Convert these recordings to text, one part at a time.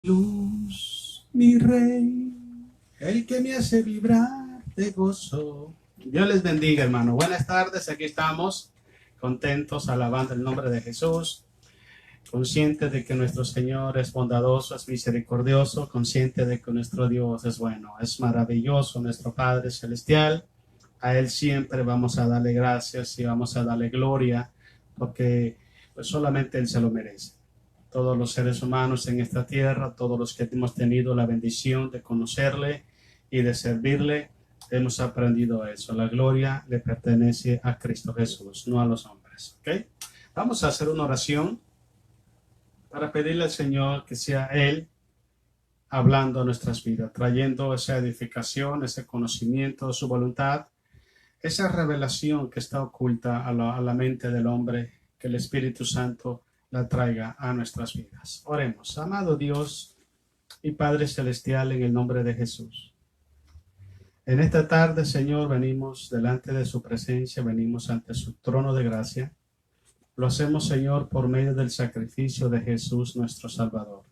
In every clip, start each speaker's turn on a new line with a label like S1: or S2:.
S1: Luz, mi rey, el que me hace vibrar de gozo. Dios les bendiga, hermano. Buenas tardes, aquí estamos, contentos, alabando el nombre de Jesús, conscientes de que nuestro Señor es bondadoso, es misericordioso, consciente de que nuestro Dios es bueno, es maravilloso, nuestro Padre Celestial. A Él siempre vamos a darle gracias y vamos a darle gloria, porque pues solamente Él se lo merece. Todos los seres humanos en esta tierra, todos los que hemos tenido la bendición de conocerle y de servirle, hemos aprendido eso. La gloria le pertenece a Cristo Jesús, no a los hombres. ¿Okay? Vamos a hacer una oración para pedirle al Señor que sea Él hablando a nuestras vidas, trayendo esa edificación, ese conocimiento de su voluntad, esa revelación que está oculta a la mente del hombre, que el Espíritu Santo la traiga a nuestras vidas. Oremos. Amado Dios y Padre Celestial, en el nombre de Jesús. En esta tarde, Señor, venimos delante de su presencia, venimos ante su trono de gracia. Lo hacemos, Señor, por medio del sacrificio de Jesús, nuestro Salvador.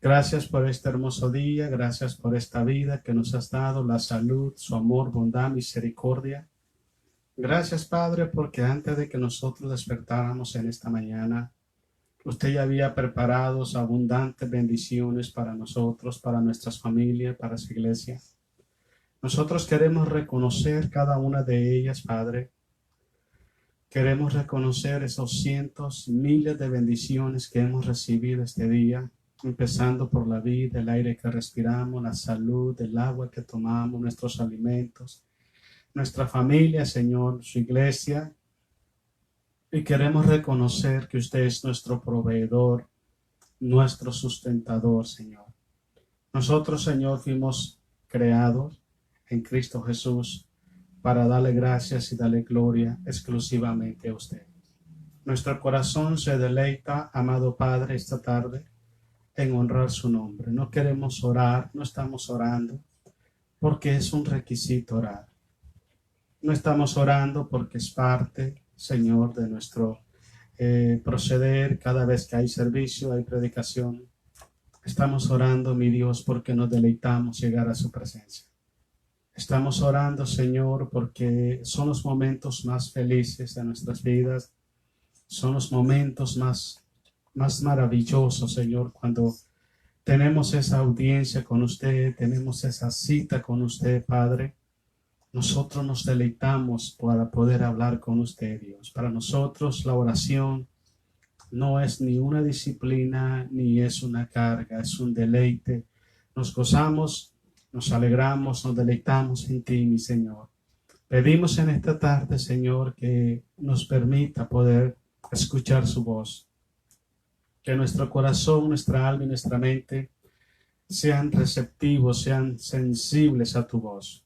S1: Gracias por este hermoso día, gracias por esta vida que nos has dado, la salud, su amor, bondad, misericordia. Gracias, Padre, porque antes de que nosotros despertáramos en esta mañana, usted ya había preparado abundantes bendiciones para nosotros, para nuestras familias, para su iglesia. Nosotros queremos reconocer cada una de ellas, Padre. Queremos reconocer esos cientos, miles de bendiciones que hemos recibido este día, empezando por la vida, el aire que respiramos, la salud, el agua que tomamos, nuestros alimentos, nuestra familia, Señor, su iglesia. Y queremos reconocer que usted es nuestro proveedor, nuestro sustentador, Señor. Nosotros, Señor, fuimos creados en Cristo Jesús para darle gracias y darle gloria exclusivamente a usted. Nuestro corazón se deleita, amado Padre, esta tarde en honrar su nombre. No queremos orar, no estamos orando porque es un requisito orar. No estamos orando porque es parte, Señor, de nuestro proceder cada vez que hay servicio, hay predicación. Estamos orando, mi Dios, porque nos deleitamos llegar a su presencia. Estamos orando, Señor, porque son los momentos más felices de nuestras vidas. Son los momentos más maravillosos, Señor, cuando tenemos esa audiencia con usted, tenemos esa cita con usted, Padre. Nosotros nos deleitamos para poder hablar con usted, Dios. Para nosotros la oración no es ni una disciplina, ni es una carga, es un deleite. Nos gozamos, nos alegramos, nos deleitamos en ti, mi Señor. Pedimos en esta tarde, Señor, que nos permita poder escuchar su voz. Que nuestro corazón, nuestra alma y nuestra mente sean receptivos, sean sensibles a tu voz.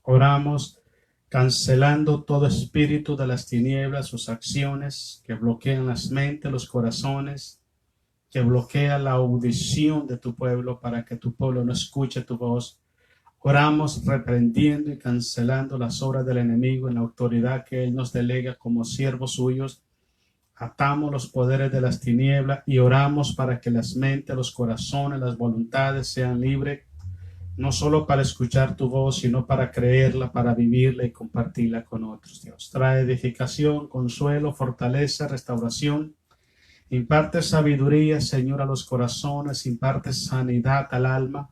S1: Oramos cancelando todo espíritu de las tinieblas, sus acciones que bloquean las mentes, los corazones, que bloquea la audición de tu pueblo para que tu pueblo no escuche tu voz. Oramos reprendiendo y cancelando las obras del enemigo en la autoridad que él nos delega como siervos suyos. Atamos los poderes de las tinieblas y oramos para que las mentes, los corazones, las voluntades sean libres, no solo para escuchar tu voz, sino para creerla, para vivirla y compartirla con otros. Dios trae edificación, consuelo, fortaleza, restauración. Imparte sabiduría, Señor, a los corazones, imparte sanidad al alma,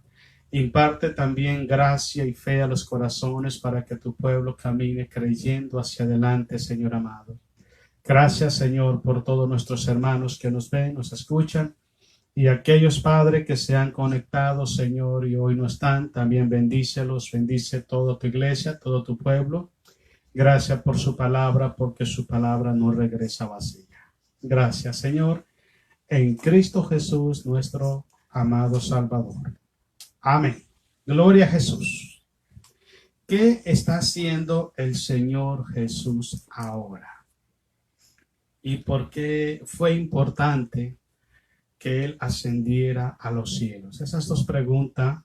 S1: imparte también gracia y fe a los corazones para que tu pueblo camine creyendo hacia adelante, Señor amado. Gracias, Señor, por todos nuestros hermanos que nos ven, nos escuchan, y aquellos, Padre, que se han conectado, Señor, y hoy no están, también bendícelos, bendice toda tu iglesia, todo tu pueblo. Gracias por su palabra, porque su palabra no regresa vacía. Gracias, Señor, en Cristo Jesús, nuestro amado Salvador. Amén. Gloria a Jesús. ¿Qué está haciendo el Señor Jesús ahora? ¿Y por qué fue importante que Él ascendiera a los cielos? Esas dos preguntas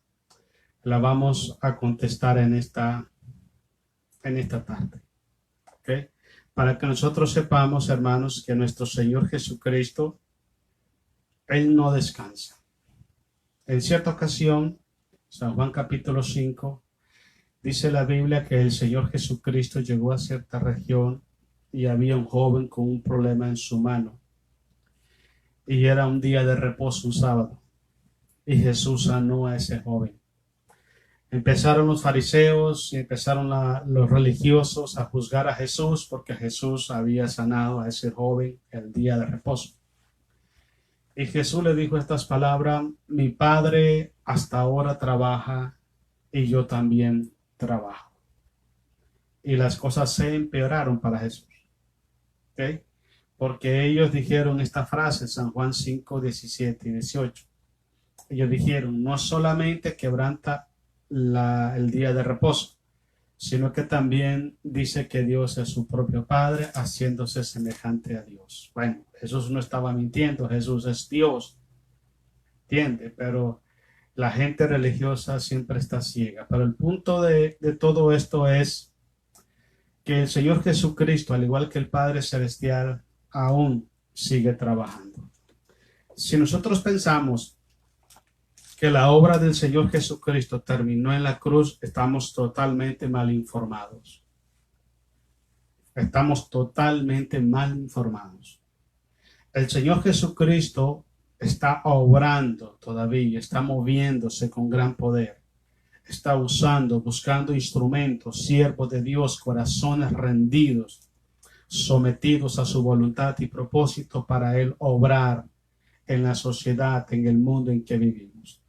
S1: las vamos a contestar en esta tarde. ¿Okay? Para que nosotros sepamos, hermanos, que nuestro Señor Jesucristo, Él no descansa. En cierta ocasión, San Juan capítulo 5, dice la Biblia que el Señor Jesucristo llegó a cierta región y había un joven con un problema en su mano. Y era un día de reposo, un sábado. Y Jesús sanó a ese joven. Empezaron los fariseos y empezaron los religiosos a juzgar a Jesús porque Jesús había sanado a ese joven el día de reposo. Y Jesús le dijo estas palabras: mi Padre hasta ahora trabaja y yo también trabajo. Y las cosas se empeoraron para Jesús. ¿Okay? Porque ellos dijeron esta frase, San Juan 5, 17 y 18. Ellos dijeron: no solamente quebranta el día de reposo, sino que también dice que Dios es su propio Padre, haciéndose semejante a Dios. Bueno, Jesús no estaba mintiendo, Jesús es Dios, ¿entiende? Pero la gente religiosa siempre está ciega. Pero el punto de todo esto es que el Señor Jesucristo, al igual que el Padre Celestial, aún sigue trabajando. Si nosotros pensamos que la obra del Señor Jesucristo terminó en la cruz, estamos totalmente mal informados. Estamos totalmente mal informados. El Señor Jesucristo está obrando todavía, está moviéndose con gran poder. Está usando, buscando instrumentos, siervos de Dios, corazones rendidos, sometidos a su voluntad y propósito para Él obrar en la sociedad, en el mundo en que vivimos.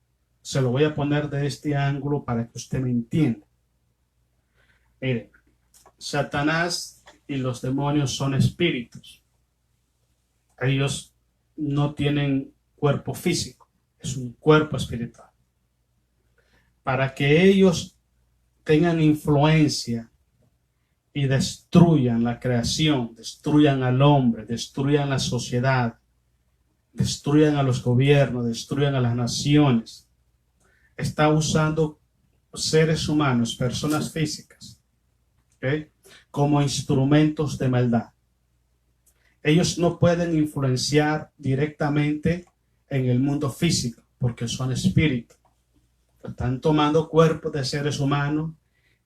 S1: Se lo voy a poner de este ángulo para que usted me entienda. Mire, Satanás y los demonios son espíritus. Ellos no tienen cuerpo físico, es un cuerpo espiritual. Para que ellos tengan influencia y destruyan la creación, destruyan al hombre, destruyan la sociedad, destruyan a los gobiernos, destruyan a las naciones, está usando seres humanos, personas físicas, ¿okay?, como instrumentos de maldad. Ellos no pueden influenciar directamente en el mundo físico porque son espíritus. Están tomando cuerpos de seres humanos,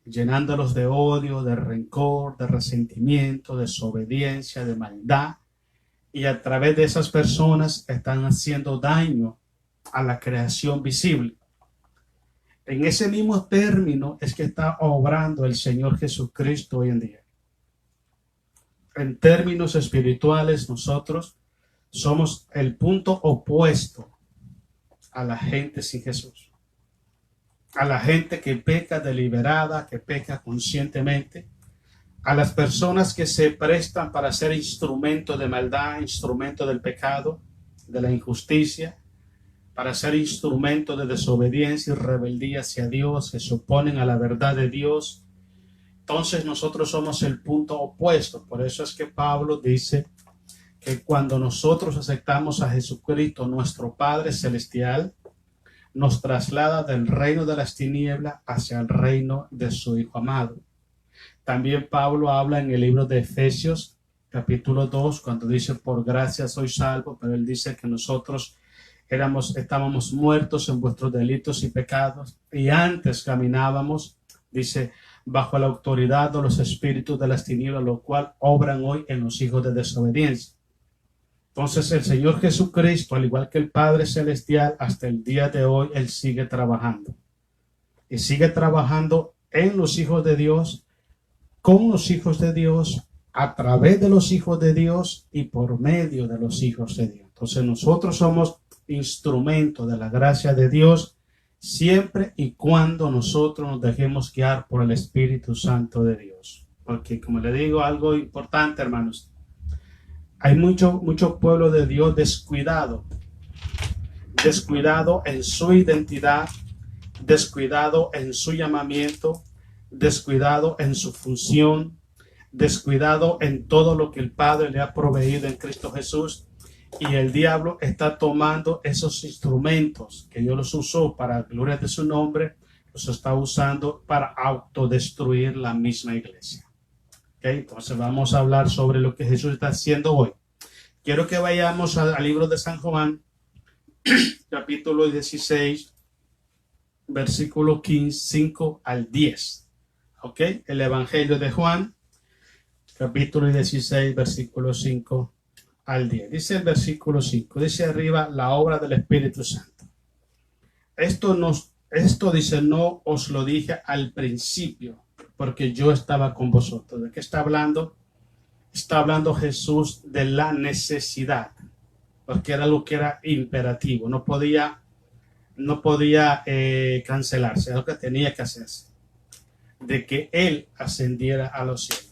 S1: llenándolos de odio, de rencor, de resentimiento, de desobediencia, de maldad. Y a través de esas personas están haciendo daño a la creación visible. En ese mismo término es que está obrando el Señor Jesucristo hoy en día. En términos espirituales, nosotros somos el punto opuesto a la gente sin Jesús. A la gente que peca deliberada, que peca conscientemente, a las personas que se prestan para ser instrumento de maldad, instrumento del pecado, de la injusticia, para ser instrumento de desobediencia y rebeldía hacia Dios, que se oponen a la verdad de Dios. Entonces nosotros somos el punto opuesto. Por eso es que Pablo dice que cuando nosotros aceptamos a Jesucristo, nuestro Padre Celestial, nos traslada del reino de las tinieblas hacia el reino de su Hijo amado. También Pablo habla en el libro de Efesios, capítulo 2, cuando dice: por gracia soy salvo, pero él dice que nosotros estábamos muertos en vuestros delitos y pecados, y antes caminábamos, dice, bajo la autoridad de los espíritus de las tinieblas, lo cual obran hoy en los hijos de desobediencia. Entonces el Señor Jesucristo, al igual que el Padre Celestial, hasta el día de hoy, Él sigue trabajando. Y sigue trabajando en los hijos de Dios, con los hijos de Dios, a través de los hijos de Dios y por medio de los hijos de Dios. Entonces nosotros somos instrumento de la gracia de Dios siempre y cuando nosotros nos dejemos guiar por el Espíritu Santo de Dios. Porque, como le digo, algo importante, hermanos, hay mucho pueblo de Dios descuidado en su identidad, descuidado en su llamamiento, descuidado en su función, descuidado en todo lo que el Padre le ha proveído en Cristo Jesús. Y el diablo está tomando esos instrumentos que Dios los usó para la gloria de su nombre, los está usando para autodestruir la misma iglesia. ¿Okay? Entonces vamos a hablar sobre lo que Jesús está haciendo hoy. Quiero que vayamos al libro de San Juan, capítulo 16, versículo 5 al 10. ¿Ok? El Evangelio de Juan, capítulo 16, versículo 5 al 10. Dice el versículo 5, dice arriba, la obra del Espíritu Santo. Esto dice, no os lo dije al principio, porque yo estaba con vosotros. ¿De qué está hablando? Está hablando Jesús de la necesidad, porque era algo que era imperativo, no podía cancelarse, algo que tenía que hacerse, de que Él ascendiera a los cielos.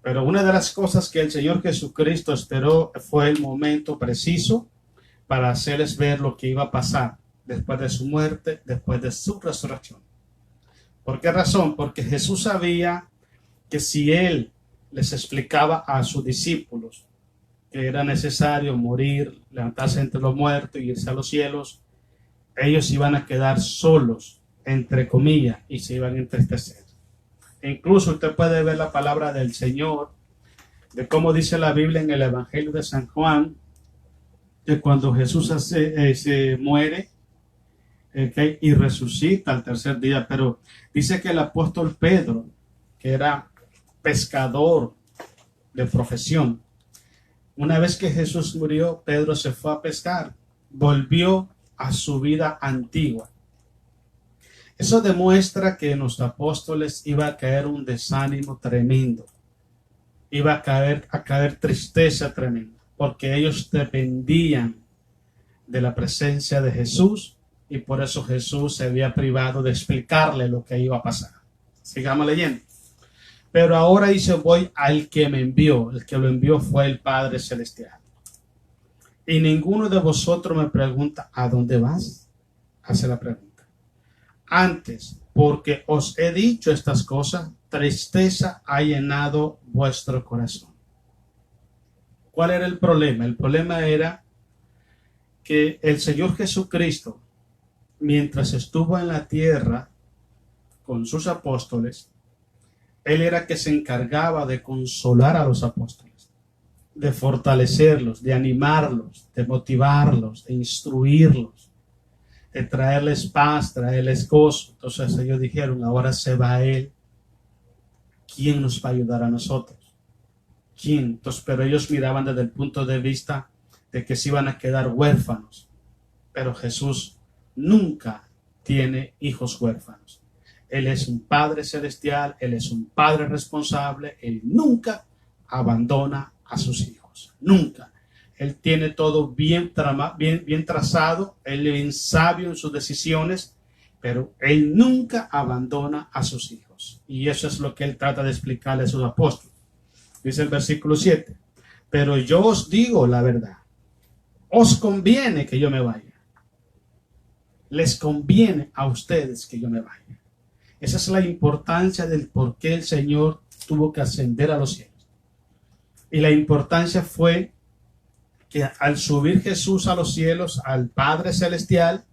S1: Pero una de las cosas que el Señor Jesucristo esperó fue el momento preciso para hacerles ver lo que iba a pasar después de su muerte, después de su resurrección. ¿Por qué razón? Porque Jesús sabía que si Él les explicaba a sus discípulos que era necesario morir, levantarse entre los muertos y irse a los cielos, ellos iban a quedar solos, entre comillas, y se iban a entristecer. E incluso usted puede ver la palabra del Señor, de cómo dice la Biblia en el Evangelio de San Juan, que cuando Jesús se muere y resucita al tercer día, pero dice que el apóstol Pedro, que era pescador de profesión, una vez que Jesús murió, Pedro se fue a pescar, volvió a su vida antigua. Eso demuestra que en los apóstoles iba a caer un desánimo tremendo, iba a caer tristeza tremenda, porque ellos dependían de la presencia de Jesús y por eso Jesús se había privado de explicarle lo que iba a pasar. Sigamos leyendo. Pero ahora dice, voy al que me envió. El que lo envió fue el Padre Celestial. Y ninguno de vosotros me pregunta, ¿a dónde vas? Hace la pregunta. Antes, porque os he dicho estas cosas, tristeza ha llenado vuestro corazón. ¿Cuál era el problema? El problema era que el Señor Jesucristo, mientras estuvo en la tierra con sus apóstoles, Él era que se encargaba de consolar a los apóstoles, de fortalecerlos, de animarlos, de motivarlos, de instruirlos, de traerles paz, traerles gozo. Entonces ellos dijeron, ahora se va Él, ¿quién nos va a ayudar a nosotros? ¿Quién? Entonces, pero ellos miraban desde el punto de vista de que se iban a quedar huérfanos. Pero Jesús nunca tiene hijos huérfanos. Él es un Padre celestial, Él es un Padre responsable, Él nunca abandona a sus hijos, nunca. Él tiene todo bien trazado, Él es bien sabio en sus decisiones, pero Él nunca abandona a sus hijos. Y eso es lo que Él trata de explicarle a sus apóstoles. Dice el versículo 7, pero yo os digo la verdad, os conviene que yo me vaya. Les conviene a ustedes que yo me vaya. Esa es la importancia del por qué el Señor tuvo que ascender a los cielos. Y la importancia fue que al subir Jesús a los cielos, al Padre Celestial,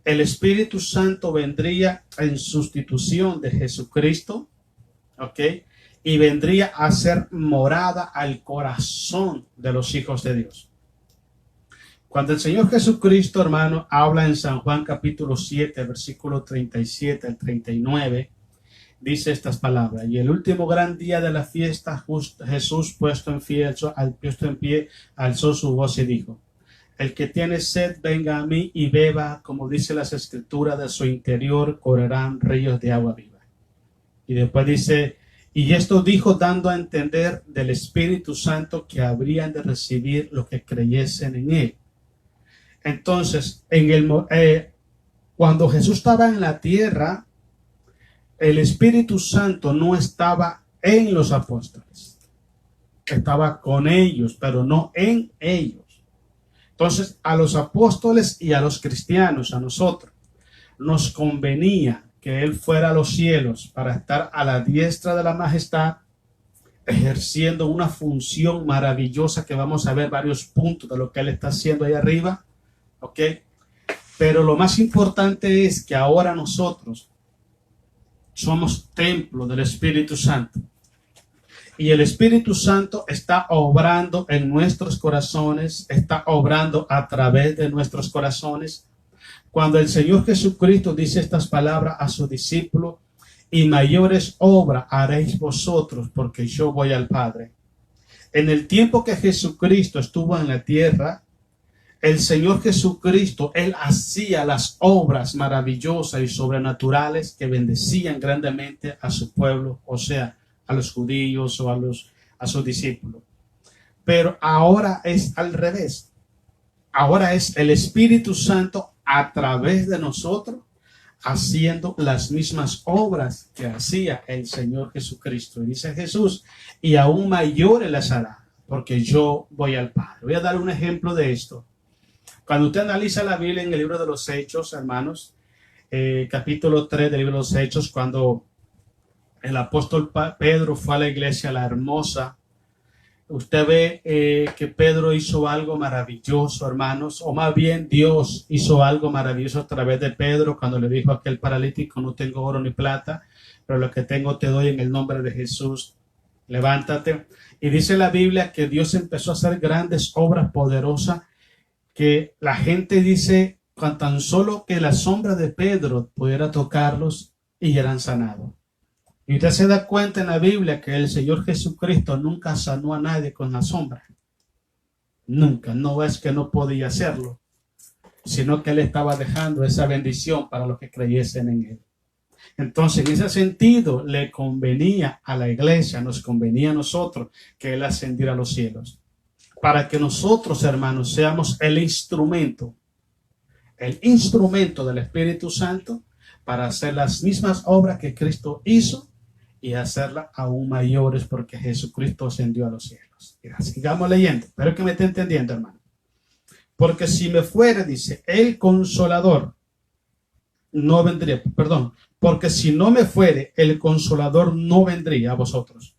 S1: el Espíritu Santo vendría en sustitución de Jesucristo, ¿ok? Y vendría a ser morada al corazón de los hijos de Dios. Cuando el Señor Jesucristo, hermano, habla en San Juan capítulo 7, versículo 37 al 39, dice estas palabras. Y el último gran día de la fiesta, Jesús puesto en pie, alzó su voz y dijo, el que tiene sed, venga a mí y beba, como dice las escrituras, de su interior correrán ríos de agua viva. Y después dice, y esto dijo dando a entender del Espíritu Santo que habrían de recibir los que creyesen en él. Entonces, cuando Jesús estaba en la tierra, el Espíritu Santo no estaba en los apóstoles. Estaba con ellos, pero no en ellos. Entonces, a los apóstoles y a los cristianos, a nosotros, nos convenía que Él fuera a los cielos para estar a la diestra de la majestad, ejerciendo una función maravillosa que vamos a ver varios puntos de lo que Él está haciendo ahí arriba. ¿Ok? Pero lo más importante es que ahora nosotros somos templo del Espíritu Santo. Y el Espíritu Santo está obrando en nuestros corazones, está obrando a través de nuestros corazones. Cuando el Señor Jesucristo dice estas palabras a su discípulo, y mayores obras haréis vosotros, porque yo voy al Padre. En el tiempo que Jesucristo estuvo en la tierra, el Señor Jesucristo, Él hacía las obras maravillosas y sobrenaturales que bendecían grandemente a su pueblo, o sea, a los judíos o a sus discípulos. Pero ahora es al revés. Ahora es el Espíritu Santo a través de nosotros haciendo las mismas obras que hacía el Señor Jesucristo. Y dice Jesús, y aún mayores las hará, porque yo voy al Padre. Voy a dar un ejemplo de esto. Cuando usted analiza la Biblia en el libro de los Hechos, hermanos, capítulo 3 del libro de los Hechos, cuando el apóstol Pedro fue a la iglesia, la Hermosa, usted ve que Pedro hizo algo maravilloso, hermanos, o más bien Dios hizo algo maravilloso a través de Pedro cuando le dijo a aquel paralítico, no tengo oro ni plata, pero lo que tengo te doy en el nombre de Jesús, levántate. Y dice la Biblia que Dios empezó a hacer grandes obras poderosas que la gente dice, con tan solo que la sombra de Pedro pudiera tocarlos y eran sanados. Y usted se da cuenta en la Biblia que el Señor Jesucristo nunca sanó a nadie con la sombra. Nunca. No es que no podía hacerlo, sino que Él estaba dejando esa bendición para los que creyesen en Él. Entonces, en ese sentido, le convenía a la iglesia, nos convenía a nosotros que Él ascendiera a los cielos. Para que nosotros, hermanos, seamos el instrumento del Espíritu Santo para hacer las mismas obras que Cristo hizo y hacerlas aún mayores porque Jesucristo ascendió a los cielos. Sigamos leyendo, espero que me esté entendiendo, hermano. Porque si me fuere, dice, el Consolador no vendría, porque si no me fuere, el Consolador no vendría a vosotros,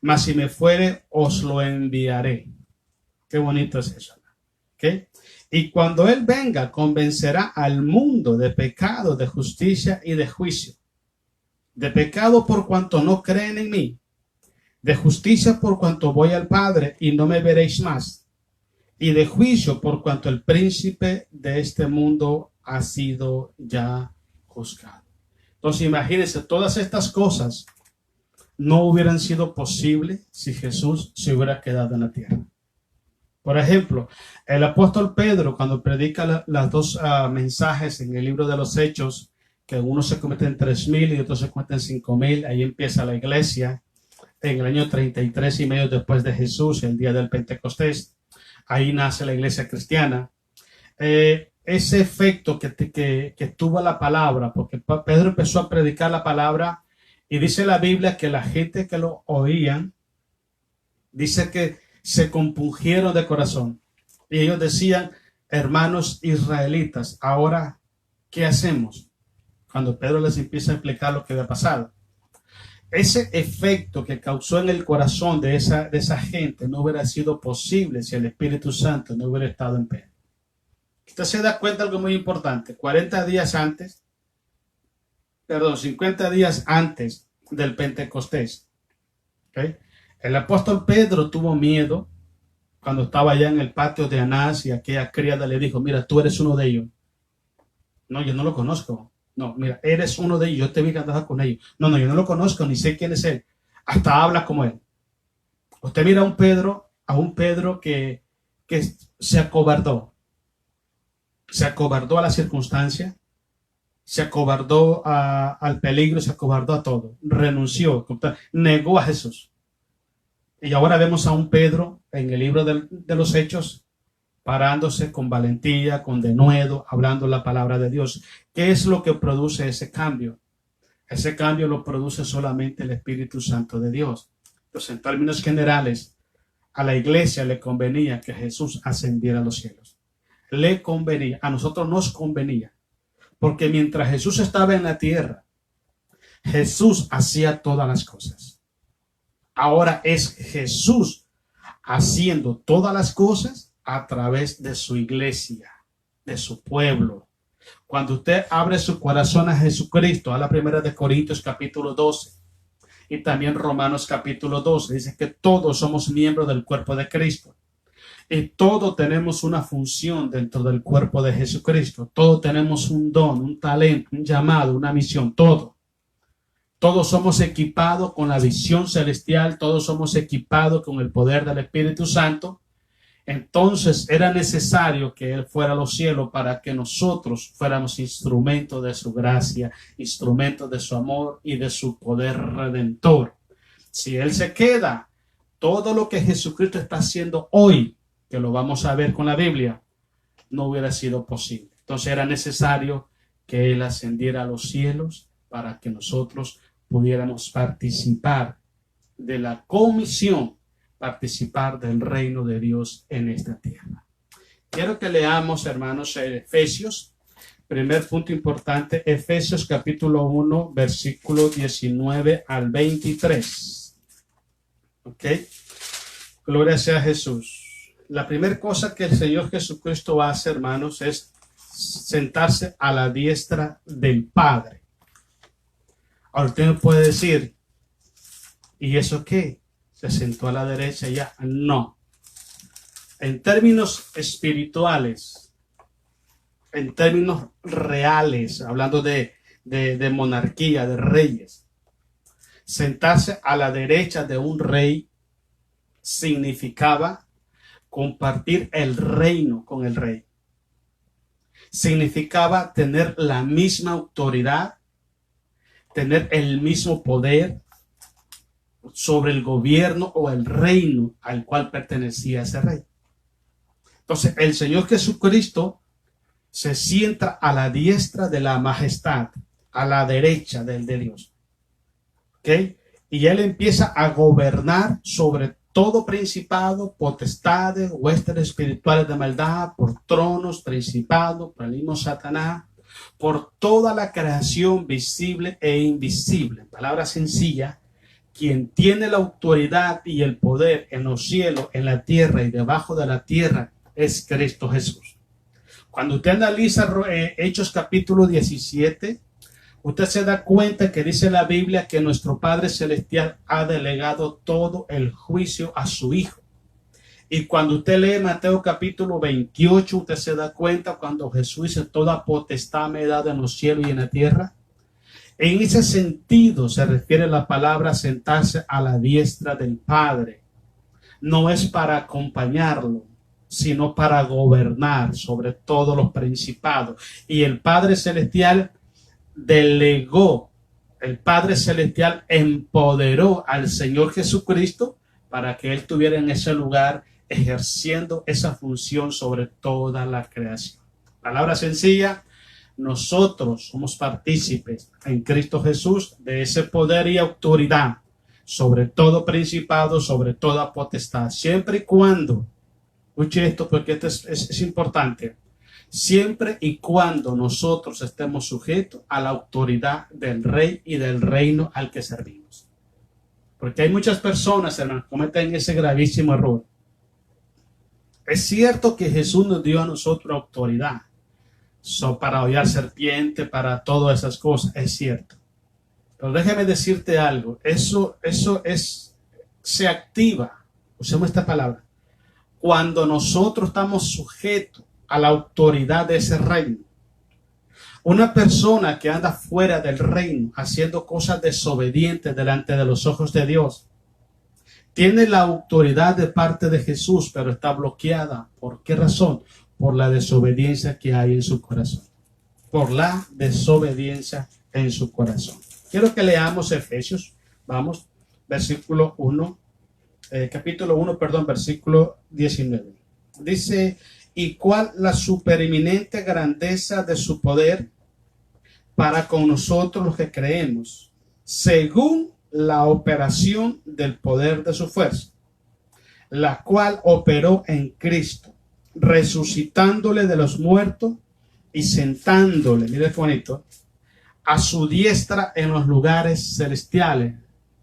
S1: mas si me fuere, os lo enviaré. Qué bonito es eso. ¿Okay? Y cuando Él venga, convencerá al mundo de pecado, de justicia y de juicio. De pecado por cuanto no creen en mí. De justicia por cuanto voy al Padre y no me veréis más. Y de juicio por cuanto el príncipe de este mundo ha sido ya juzgado. Entonces imagínense, todas estas cosas no hubieran sido posibles si Jesús se hubiera quedado en la tierra. Por ejemplo, el apóstol Pedro, cuando predica las dos mensajes en el libro de los Hechos, que uno se convierte en 3,000 y otro se convierte en 5,000, ahí empieza la iglesia, en el año 33 y medio después de Jesús, el día del Pentecostés, ahí nace la iglesia cristiana. Ese efecto que tuvo la palabra, porque Pedro empezó a predicar la palabra, y dice la Biblia que la gente que lo oían, dice que se compungieron de corazón. Y ellos decían, hermanos israelitas, ahora, ¿qué hacemos? Cuando Pedro les empieza a explicar lo que había pasado. Ese efecto que causó en el corazón de esa gente no hubiera sido posible si el Espíritu Santo no hubiera estado en Pedro. Usted se da cuenta de algo muy importante. 50 días antes del Pentecostés, ¿okay? El apóstol Pedro tuvo miedo cuando estaba allá en el patio de Anás y aquella criada le dijo, mira, tú eres uno de ellos. No, yo no lo conozco. No, mira, eres uno de ellos, yo te vi que andabas con ellos. No, yo no lo conozco, ni sé quién es él. Hasta habla como él. Usted mira a un Pedro que se acobardó. Se acobardó a la circunstancia, se acobardó al peligro, se acobardó a todo. Renunció, negó a Jesús. Y ahora vemos a un Pedro en el libro de los Hechos parándose con valentía, con denuedo, hablando la palabra de Dios. ¿Qué es lo que produce ese cambio? Ese cambio lo produce solamente el Espíritu Santo de Dios. Entonces, en términos generales, a la iglesia le convenía que Jesús ascendiera a los cielos. Le convenía, a nosotros nos convenía, porque mientras Jesús estaba en la tierra, Jesús hacía todas las cosas. Ahora es Jesús haciendo todas las cosas a través de su iglesia, de su pueblo. Cuando usted abre su corazón a Jesucristo, a la 1 Corintios capítulo 12, Y también Romanos capítulo 12 dice que todos somos miembros del cuerpo de Cristo. Y todos tenemos una función dentro del cuerpo de Jesucristo. Todos tenemos un don, un talento, un llamado, una misión, todo. Todos somos equipados con la visión celestial, todos somos equipados con el poder del Espíritu Santo. Entonces era necesario que Él fuera a los cielos para que nosotros fuéramos instrumentos de su gracia, instrumentos de su amor y de su poder redentor. Si Él se queda, todo lo que Jesucristo está haciendo hoy, que lo vamos a ver con la Biblia, no hubiera sido posible. Entonces era necesario que Él ascendiera a los cielos para que nosotros pudiéramos participar de la comisión, participar del reino de Dios en esta tierra. Quiero que leamos, hermanos, Efesios. Primer punto importante, Efesios capítulo 1, versículo 19 al 23. ¿Ok? Gloria sea a Jesús. La primera cosa que el Señor Jesucristo hace, hermanos, es sentarse a la diestra del Padre. Ahora usted me puede decir, ¿y eso qué? ¿Se sentó a la derecha ya? No. En términos espirituales, en términos reales, hablando de monarquía, de reyes, sentarse a la derecha de un rey significaba compartir el reino con el rey. Significaba tener la misma autoridad, tener el mismo poder sobre el gobierno o el reino al cual pertenecía ese rey. Entonces, el Señor Jesucristo se sienta a la diestra de la majestad, a la derecha de Dios. ¿Ok? Y Él empieza a gobernar sobre todo principado, potestades, huestes espirituales de maldad, por tronos, principados, por el mismo Satanás, por toda la creación visible e invisible. En palabras sencillas, quien tiene la autoridad y el poder en los cielos, en la tierra y debajo de la tierra es Cristo Jesús. Cuando usted analiza Hechos capítulo 17, usted se da cuenta que dice la Biblia que nuestro Padre Celestial ha delegado todo el juicio a su Hijo. Y cuando usted lee Mateo capítulo 28, usted se da cuenta cuando Jesús dice toda potestad me da en los cielos y en la tierra. En ese sentido se refiere la palabra sentarse a la diestra del Padre. No es para acompañarlo, sino para gobernar sobre todos los principados. Y el Padre Celestial delegó, el Padre Celestial empoderó al Señor Jesucristo para que Él estuviera en ese lugar ejerciendo esa función sobre toda la creación. Palabra sencilla, nosotros somos partícipes en Cristo Jesús de ese poder y autoridad sobre todo principado, sobre toda potestad, siempre y cuando, escuche esto porque esto es importante, siempre y cuando nosotros estemos sujetos a la autoridad del rey y del reino al que servimos. Porque hay muchas personas, hermanos, que cometen ese gravísimo error. Es cierto que Jesús nos dio a nosotros autoridad, para hollar serpiente, para todas esas cosas, es cierto. Pero déjame decirte algo, eso se activa, usemos esta palabra, cuando nosotros estamos sujetos a la autoridad de ese reino. Una persona que anda fuera del reino, haciendo cosas desobedientes delante de los ojos de Dios, tiene la autoridad de parte de Jesús, pero está bloqueada. ¿Por qué razón? Por la desobediencia que hay en su corazón. Por la desobediencia en su corazón. Quiero que leamos Efesios. Vamos, versículo 1, capítulo 1, perdón, versículo 19. Dice, ¿y cuál la supereminente grandeza de su poder para con nosotros los que creemos, según la operación del poder de su fuerza, la cual operó en Cristo, resucitándole de los muertos y sentándole, mire qué bonito, a su diestra en los lugares celestiales?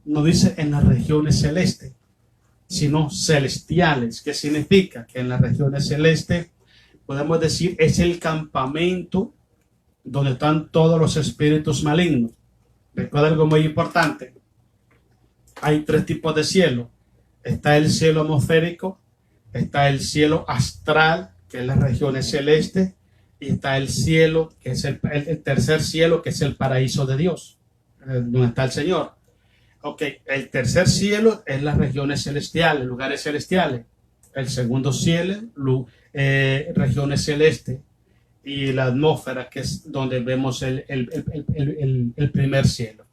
S1: No dice en las regiones celestes, sino celestiales. ¿Qué significa? Que en las regiones celestes, podemos decir, es el campamento donde están todos los espíritus malignos. Recuerda algo muy importante. hay tres tipos de cielo. Está el cielo atmosférico, está el cielo astral, que es las regiones celestes, y está el cielo, que es el tercer cielo, que es el paraíso de Dios, donde está el Señor. Ok, el tercer cielo es las regiones celestiales, lugares celestiales. El segundo cielo, regiones celestes. Y la atmósfera, que es donde vemos el primer cielo.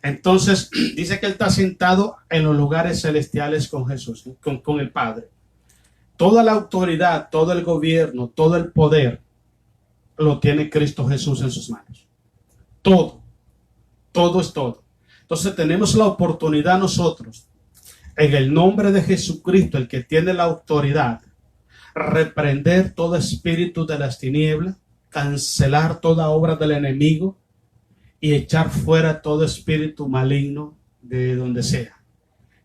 S1: Entonces, dice que Él está sentado en los lugares celestiales con Jesús, con el Padre. Toda la autoridad, todo el gobierno, todo el poder, lo tiene Cristo Jesús en sus manos. Todo. Todo es todo. Entonces, tenemos la oportunidad nosotros, en el nombre de Jesucristo, el que tiene la autoridad, reprender todo espíritu de las tinieblas, cancelar toda obra del enemigo y echar fuera todo espíritu maligno de donde sea.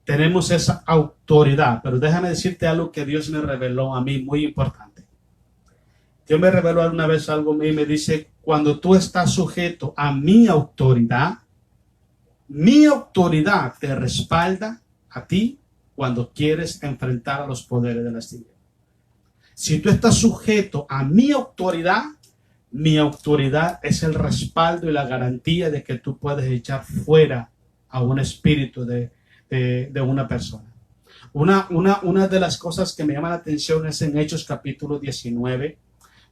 S1: Tenemos esa autoridad, pero déjame decirte algo que Dios me reveló a mí muy importante. Dios me reveló alguna vez algo a mí y me dice, cuando tú estás sujeto a mi autoridad te respalda a ti cuando quieres enfrentar a los poderes de las tinieblas. Si tú estás sujeto a mi autoridad es el respaldo y la garantía de que tú puedes echar fuera a un espíritu de una persona. Una de las cosas que me llama la atención es en Hechos capítulo 19,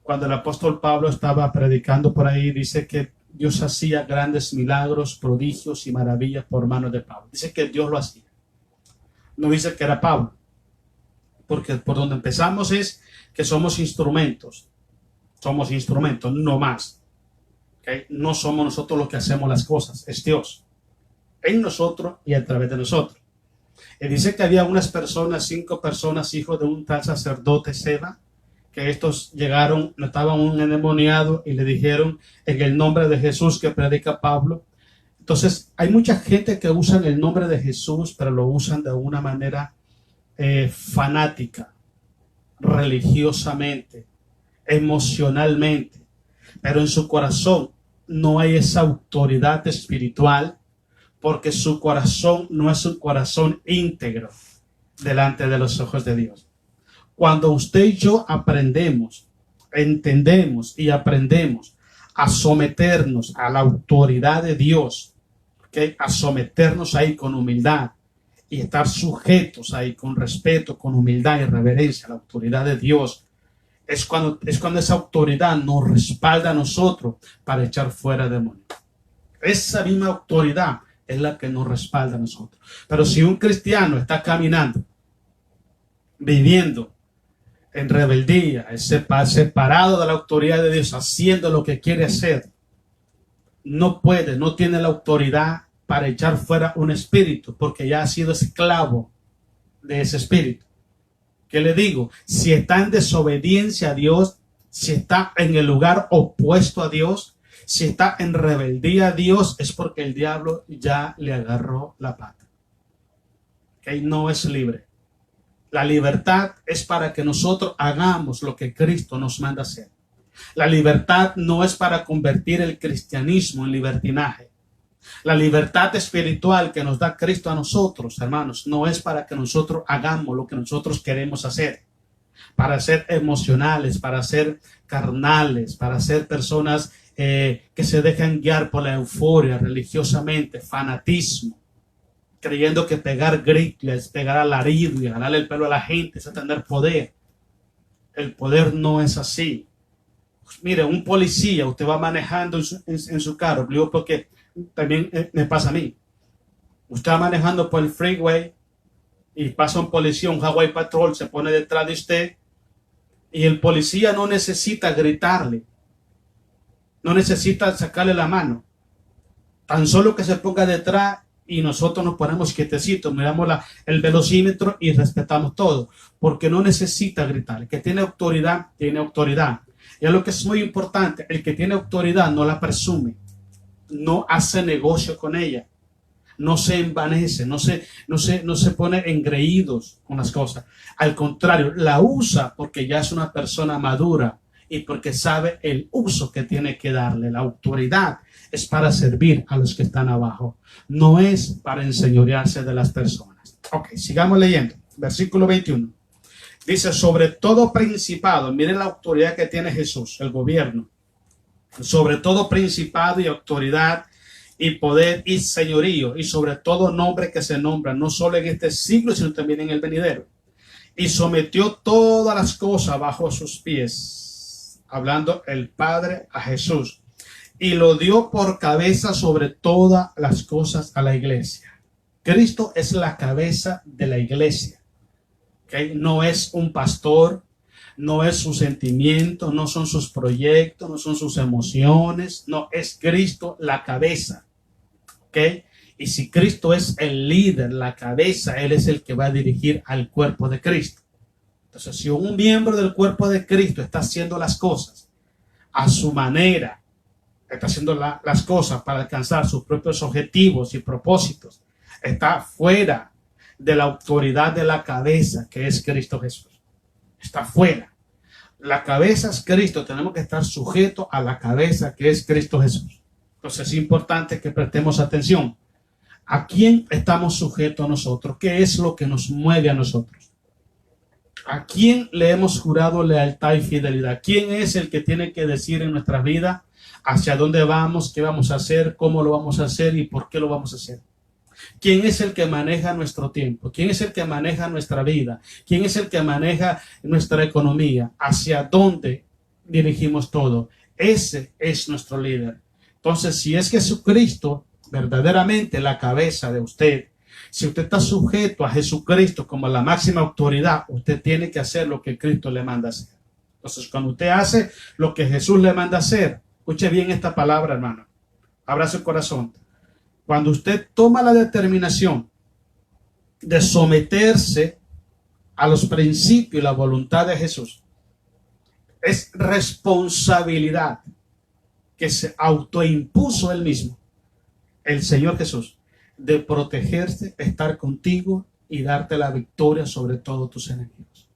S1: cuando el apóstol Pablo estaba predicando por ahí, dice que Dios hacía grandes milagros, prodigios y maravillas por manos de Pablo. Dice que Dios lo hacía. No dice que era Pablo. Porque por donde empezamos es que somos instrumentos, no más. ¿Okay? No somos nosotros los que hacemos las cosas, es Dios en nosotros y a través de nosotros. Y dice que había unas personas, 5 personas, hijos de un tal sacerdote Seba, que estos llegaron, estaban un endemoniado y le dijeron en el nombre de Jesús que predica Pablo. Entonces hay mucha gente que usa el nombre de Jesús, pero lo usan de una manera fanática, religiosamente, emocionalmente, pero en su corazón no hay esa autoridad espiritual, porque su corazón no es un corazón íntegro delante de los ojos de Dios. Cuando usted y yo aprendemos, entendemos y aprendemos a someternos a la autoridad de Dios, ¿okay? A someternos ahí con humildad, y estar sujetos ahí con respeto, con humildad y reverencia a la autoridad de Dios, es cuando esa autoridad nos respalda a nosotros para echar fuera demonios. Esa misma autoridad es la que nos respalda a nosotros. Pero si un cristiano está caminando, viviendo en rebeldía, separado de la autoridad de Dios, haciendo lo que quiere hacer, no tiene la autoridad para echar fuera un espíritu, porque ya ha sido esclavo de ese espíritu. ¿Qué le digo? Si está en desobediencia a Dios, si está en el lugar opuesto a Dios, si está en rebeldía a Dios, es porque el diablo ya le agarró la pata. ¿Okay? No es libre. La libertad es para que nosotros hagamos lo que Cristo nos manda hacer. La libertad no es para convertir el cristianismo en libertinaje. La libertad espiritual que nos da Cristo a nosotros, hermanos, no es para que nosotros hagamos lo que nosotros queremos hacer, para ser emocionales, para ser carnales, para ser personas que se dejan guiar por la euforia religiosamente, fanatismo, creyendo que pegar gritos, pegar alarido y ganarle el pelo a la gente es tener poder. El poder no es así. Pues mire, un policía, usted va manejando en su carro, digo porque también me pasa a mí. Usted va manejando por el freeway y pasa un policía, un Highway Patrol, se pone detrás de usted y el policía no necesita gritarle, no necesita sacarle la mano, tan solo que se ponga detrás y nosotros nos ponemos quietecitos, miramos el velocímetro y respetamos todo, porque no necesita gritar. El que tiene autoridad, tiene autoridad. Y es lo que es muy importante, el que tiene autoridad no la presume, no hace negocio con ella, no se envanece, no se pone engreídos con las cosas. Al contrario, la usa porque ya es una persona madura y porque sabe el uso que tiene que darle. La autoridad es para servir a los que están abajo, no es para enseñorearse de las personas. Ok, sigamos leyendo. Versículo 21. Dice, sobre todo principado, miren la autoridad que tiene Jesús, el gobierno. Sobre todo principado y autoridad y poder y señorío, y sobre todo nombre que se nombra, no solo en este siglo, sino también en el venidero. Y sometió todas las cosas bajo sus pies, hablando el Padre a Jesús, y lo dio por cabeza sobre todas las cosas a la iglesia. Cristo es la cabeza de la iglesia. ¿Okay? No es un pastor, no es su sentimiento, no son sus proyectos, no son sus emociones, no, es Cristo la cabeza. ¿Okay? Y si Cristo es el líder, la cabeza, Él es el que va a dirigir al cuerpo de Cristo. Entonces, si un miembro del cuerpo de Cristo está haciendo las cosas a su manera, está haciendo las cosas para alcanzar sus propios objetivos y propósitos, está fuera de la autoridad de la cabeza, que es Cristo Jesús. Está fuera. La cabeza es Cristo, tenemos que estar sujetos a la cabeza, que es Cristo Jesús. Entonces es importante que prestemos atención. ¿A quién estamos sujetos nosotros? ¿Qué es lo que nos mueve a nosotros? ¿A quién le hemos jurado lealtad y fidelidad? ¿Quién es el que tiene que decir en nuestra vida hacia dónde vamos, qué vamos a hacer, cómo lo vamos a hacer y por qué lo vamos a hacer? ¿Quién es el que maneja nuestro tiempo? ¿Quién es el que maneja nuestra vida? ¿Quién es el que maneja nuestra economía? ¿Hacia dónde dirigimos todo? Ese es nuestro líder. Entonces, si es Jesucristo verdaderamente la cabeza de usted, si usted está sujeto a Jesucristo como la máxima autoridad, usted tiene que hacer lo que Cristo le manda hacer. Entonces, cuando usted hace lo que Jesús le manda hacer, escuche bien esta palabra, hermano. Abra su corazón. Cuando usted toma la determinación de someterse a los principios y la voluntad de Jesús, es responsabilidad que se autoimpuso él mismo, el Señor Jesús, de protegerte, estar contigo y darte la victoria sobre todos tus enemigos.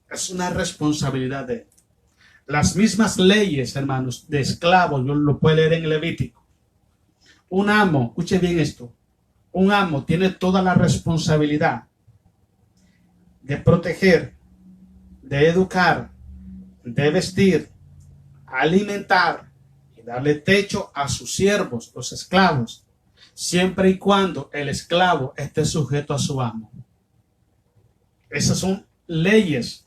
S1: Es una responsabilidad de él. Las mismas leyes, hermanos, de esclavos, yo lo puedo leer en Levítico. Un amo, escuche bien esto, un amo tiene toda la responsabilidad de proteger, de educar, de vestir, alimentar y darle techo a sus siervos, los esclavos, siempre y cuando el esclavo esté sujeto a su amo. Esas son leyes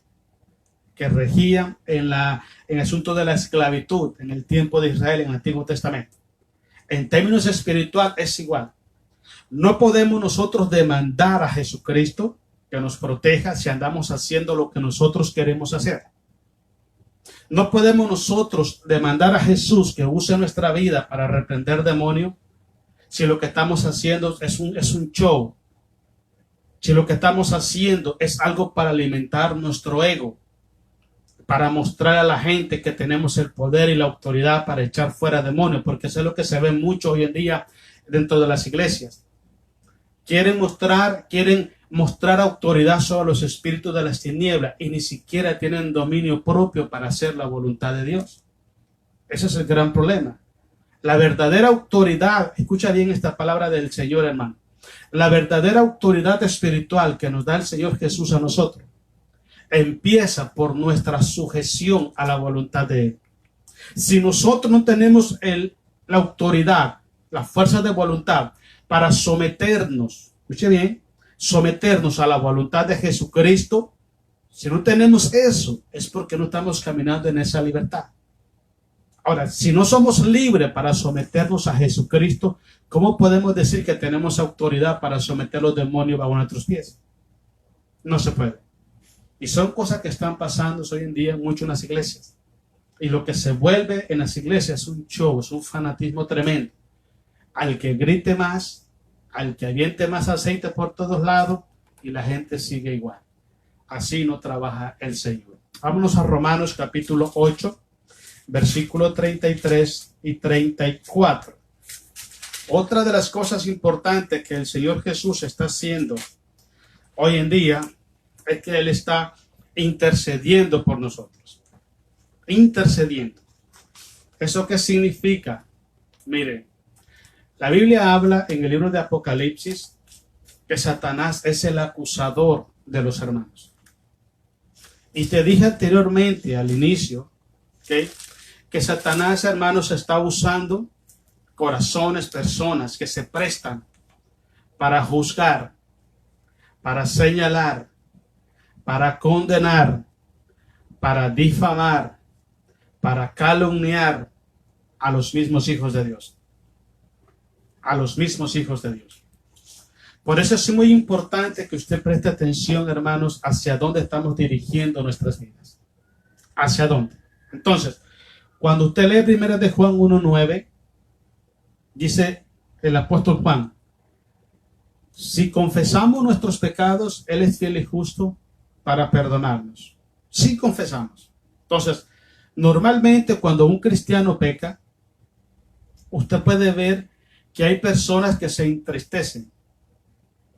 S1: que regían en el asunto de la esclavitud en el tiempo de Israel en el Antiguo Testamento. En términos espirituales es igual. No podemos nosotros demandar a Jesucristo que nos proteja si andamos haciendo lo que nosotros queremos hacer. No podemos nosotros demandar a Jesús que use nuestra vida para reprender demonios si lo que estamos haciendo es un show. Si lo que estamos haciendo es algo para alimentar nuestro ego, para mostrar a la gente que tenemos el poder y la autoridad para echar fuera demonios, porque eso es lo que se ve mucho hoy en día dentro de las iglesias. Quieren mostrar autoridad sobre los espíritus de las tinieblas y ni siquiera tienen dominio propio para hacer la voluntad de Dios. Ese es el gran problema. La verdadera autoridad, escucha bien esta palabra del Señor, hermano. La verdadera autoridad espiritual que nos da el Señor Jesús a nosotros empieza por nuestra sujeción a la voluntad de Él. Si nosotros no tenemos la autoridad, la fuerza de voluntad para someternos, escuche bien, someternos a la voluntad de Jesucristo, si no tenemos eso, es porque no estamos caminando en esa libertad. Ahora, si no somos libres para someternos a Jesucristo, ¿cómo podemos decir que tenemos autoridad para someter los demonios bajo nuestros pies? No se puede. Y son cosas que están pasando hoy en día mucho en las iglesias. Y lo que se vuelve en las iglesias es un show, es un fanatismo tremendo. Al que grite más, al que aviente más aceite por todos lados, y la gente sigue igual. Así no trabaja el Señor. Vámonos a Romanos capítulo 8, versículo 33 y 34. Otra de las cosas importantes que el Señor Jesús está haciendo hoy en día es que Él está intercediendo por nosotros. intercediendo. ¿Eso qué significa? Mire, la Biblia habla en el libro de Apocalipsis que Satanás es el acusador de los hermanos. Y te dije anteriormente, al inicio, ¿okay?, que Satanás, hermanos, está usando corazones, personas que se prestan para juzgar, para señalar, para condenar, para difamar, para calumniar a los mismos hijos de Dios. A los mismos hijos de Dios. Por eso es muy importante que usted preste atención, hermanos, hacia dónde estamos dirigiendo nuestras vidas. ¿Hacia dónde? Entonces, cuando usted lee 1 de Juan 1:9, dice el apóstol Juan: si confesamos nuestros pecados, Él es fiel y justo para perdonarnos. Si confesamos. Entonces, normalmente cuando un cristiano peca, usted puede ver que hay personas que se entristecen.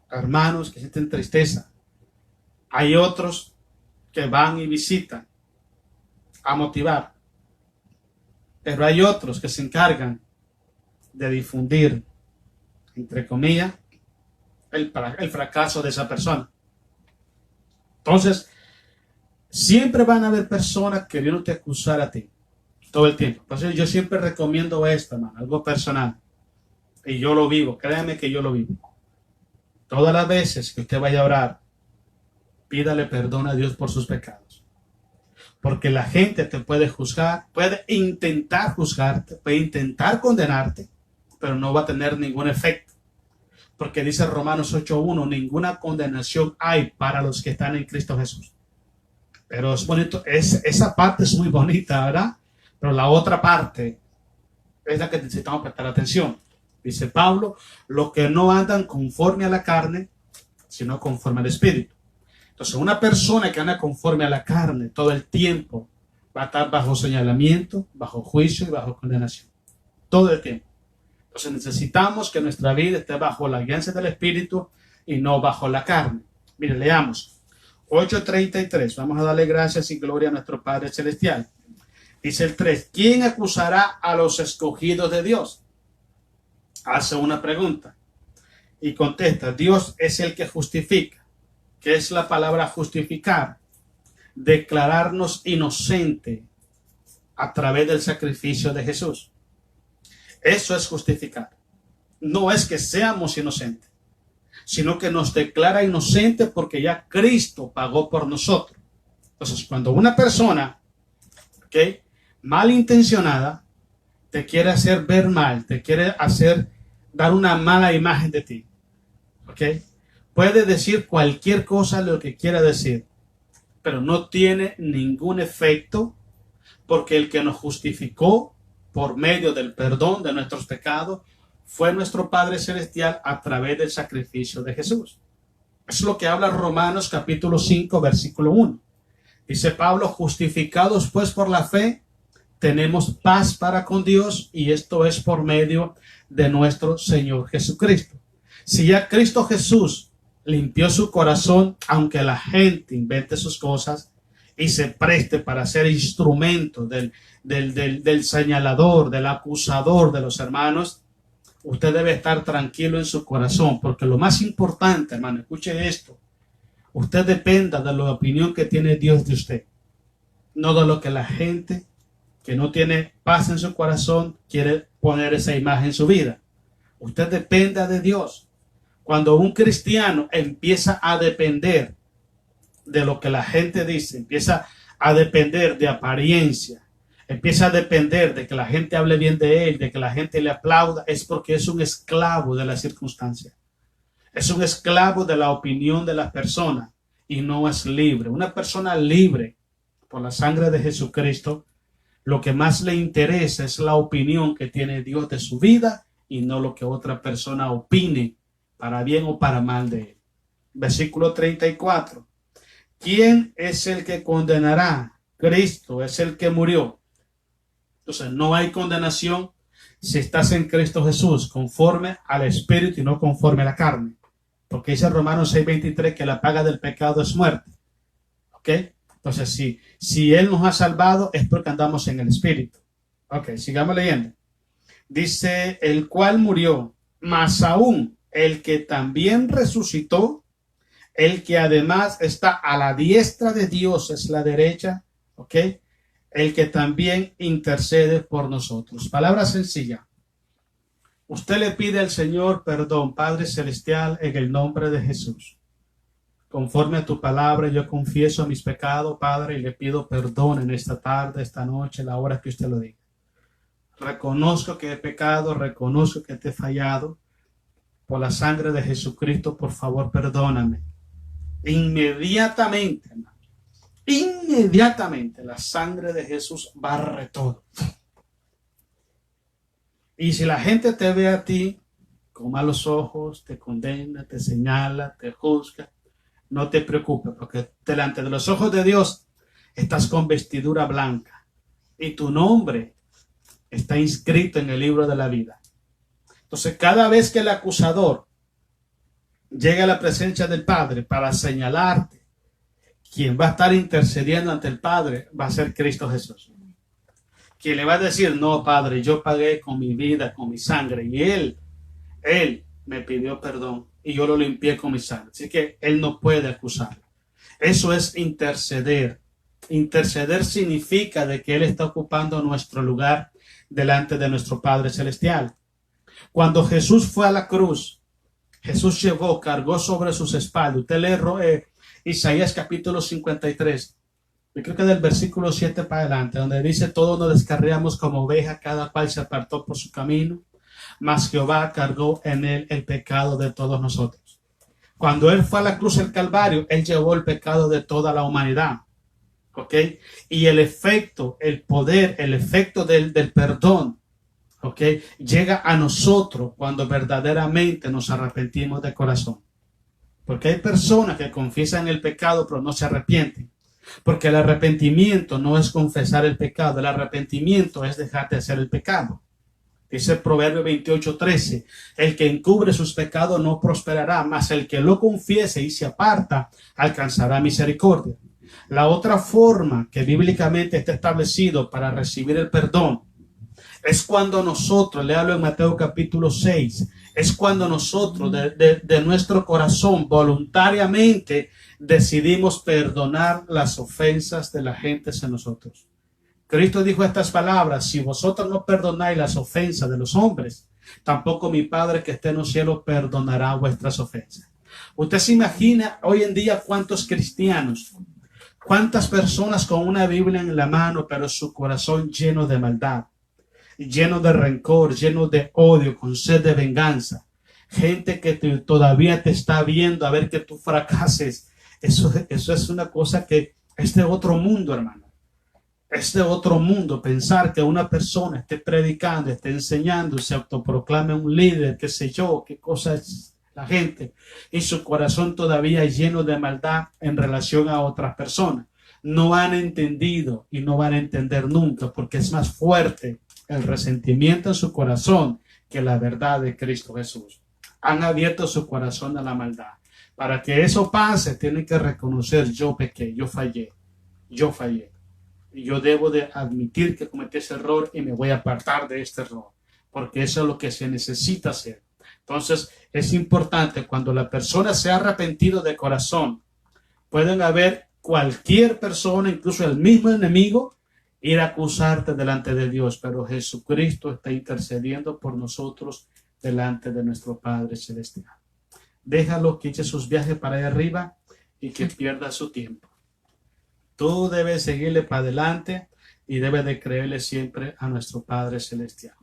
S1: Hermanos que sienten tristeza. Hay otros que van y visitan a motivar. Pero hay otros que se encargan de difundir, entre comillas, el fracaso de esa persona. Entonces, siempre van a haber personas queriéndote acusar a ti todo el tiempo. Entonces, yo siempre recomiendo esto, hermano, algo personal. Y yo lo vivo, créanme que yo lo vivo. Todas las veces que usted vaya a orar, pídale perdón a Dios por sus pecados. Porque la gente te puede juzgar, puede intentar juzgarte, puede intentar condenarte, pero no va a tener ningún efecto. Porque dice Romanos 8:1, ninguna condenación hay para los que están en Cristo Jesús. Pero es bonito, esa parte es muy bonita, ¿verdad? Pero la otra parte es la que necesitamos prestar atención. Dice Pablo, los que no andan conforme a la carne, sino conforme al Espíritu. Entonces, una persona que anda conforme a la carne todo el tiempo va a estar bajo señalamiento, bajo juicio y bajo condenación. Todo el tiempo. Entonces, necesitamos que nuestra vida esté bajo la guianza del Espíritu y no bajo la carne. Mire, leamos. 8:33. Vamos a darle gracias y gloria a nuestro Padre Celestial. Dice el 3. ¿Quién acusará a los escogidos de Dios? Hace una pregunta y contesta: Dios es el que justifica. ¿Qué es la palabra justificar? Declararnos inocente a través del sacrificio de Jesús. Eso es justificar. No es que seamos inocentes, sino que nos declara inocentes porque ya Cristo pagó por nosotros. Entonces, cuando una persona, ¿okay?, malintencionada te quiere hacer ver mal, te quiere dar una mala imagen de ti, ¿ok? Puede decir cualquier cosa lo que quiera decir, pero no tiene ningún efecto, porque el que nos justificó por medio del perdón de nuestros pecados fue nuestro Padre Celestial a través del sacrificio de Jesús. Es lo que habla Romanos capítulo 5, versículo 1. Dice Pablo: justificados pues por la fe, tenemos paz para con Dios, y esto es por medio de nuestro Señor Jesucristo. Si ya Cristo Jesús limpió su corazón, aunque la gente invente sus cosas y se preste para ser instrumento del señalador, del acusador de los hermanos, usted debe estar tranquilo en su corazón, porque lo más importante, hermano, escuche esto: usted dependa de la opinión que tiene Dios de usted, no de lo que la gente que no tiene paz en su corazón quiere poner esa imagen en su vida. Usted dependa de Dios. Cuando un cristiano empieza a depender de lo que la gente dice, empieza a depender de apariencia, empieza a depender de que la gente hable bien de él, de que la gente le aplauda, es porque es un esclavo de la circunstancia. Es un esclavo de la opinión de las personas y no es libre. Una persona libre por la sangre de Jesucristo, lo que más le interesa es la opinión que tiene Dios de su vida y no lo que otra persona opine, para bien o para mal de él. Versículo 34. ¿Quién es el que condenará? Cristo es el que murió. Entonces, no hay condenación si estás en Cristo Jesús, conforme al Espíritu y no conforme a la carne. Porque dice Romanos 6:23 que la paga del pecado es muerte. ¿Ok? Entonces, si Él nos ha salvado es porque andamos en el Espíritu. Ok, sigamos leyendo. Dice, el cual murió, mas aún el que también resucitó, el que además está a la diestra de Dios, es la derecha, ok, el que también intercede por nosotros. Palabra sencilla. Usted le pide al Señor perdón, Padre Celestial, en el nombre de Jesús. Conforme a tu palabra, yo confieso mis pecados, Padre, y le pido perdón en esta tarde, esta noche, la hora que usted lo diga. Reconozco que he pecado, reconozco que te he fallado. Por la sangre de Jesucristo, por favor, perdóname. Inmediatamente, hermano, inmediatamente la sangre de Jesús barre todo. Y si la gente te ve a ti con malos ojos, te condena, te señala, te juzga, no te preocupes, porque delante de los ojos de Dios estás con vestidura blanca y tu nombre está inscrito en el libro de la vida. Entonces, cada vez que el acusador llega a la presencia del Padre para señalarte, quien va a estar intercediendo ante el Padre va a ser Cristo Jesús. Quien le va a decir, no, Padre, yo pagué con mi vida, con mi sangre, y Él me pidió perdón, y yo lo limpié con mi sangre. Así que Él no puede acusarlo. Eso es interceder. Interceder significa de que Él está ocupando nuestro lugar delante de nuestro Padre Celestial. Cuando Jesús fue a la cruz, Jesús cargó sobre sus espaldas. Usted lee Isaías capítulo 53. Yo creo que del versículo 7 para adelante, donde dice, todos nos descarriamos como oveja, cada cual se apartó por su camino, mas Jehová cargó en él el pecado de todos nosotros. Cuando Él fue a la cruz del Calvario, Él llevó el pecado de toda la humanidad. ¿Ok? Y el efecto, el poder, el efecto del perdón, ¿ok?, llega a nosotros cuando verdaderamente nos arrepentimos de corazón. Porque hay personas que confiesan el pecado pero no se arrepienten. Porque el arrepentimiento no es confesar el pecado, el arrepentimiento es dejar de hacer el pecado. Dice el Proverbio 28:13, el que encubre sus pecados no prosperará, mas el que lo confiese y se aparta alcanzará misericordia. La otra forma que bíblicamente está establecido para recibir el perdón es cuando nosotros, le hablo en Mateo capítulo 6, es cuando nosotros de nuestro corazón voluntariamente decidimos perdonar las ofensas de la gente hacia nosotros. Cristo dijo estas palabras, si vosotros no perdonáis las ofensas de los hombres, tampoco mi Padre que esté en los cielos perdonará vuestras ofensas. Usted se imagina hoy en día cuántos cristianos, cuántas personas con una Biblia en la mano, pero su corazón lleno de maldad, lleno de rencor, lleno de odio, con sed de venganza. Gente que todavía te está viendo a ver que tú fracases. Eso es una cosa que es de otro mundo, hermano. Es de otro mundo pensar que una persona esté predicando, esté enseñando, se autoproclame un líder, qué sé yo, qué cosa es la gente, y su corazón todavía lleno de maldad en relación a otras personas. No han entendido y no van a entender nunca, porque es más fuerte el resentimiento en su corazón que la verdad de Cristo Jesús. Han abierto su corazón a la maldad. Para que eso pase, tienen que reconocer, yo pequé, yo fallé. Y yo debo de admitir que cometí ese error y me voy a apartar de este error, porque eso es lo que se necesita hacer. Entonces, es importante cuando la persona se ha arrepentido de corazón, pueden haber cualquier persona, incluso el mismo enemigo, ir a acusarte delante de Dios, pero Jesucristo está intercediendo por nosotros delante de nuestro Padre Celestial. Déjalo que eche sus viajes para allá arriba y que pierda su tiempo. Tú debes seguirle para adelante y debes de creerle siempre a nuestro Padre Celestial.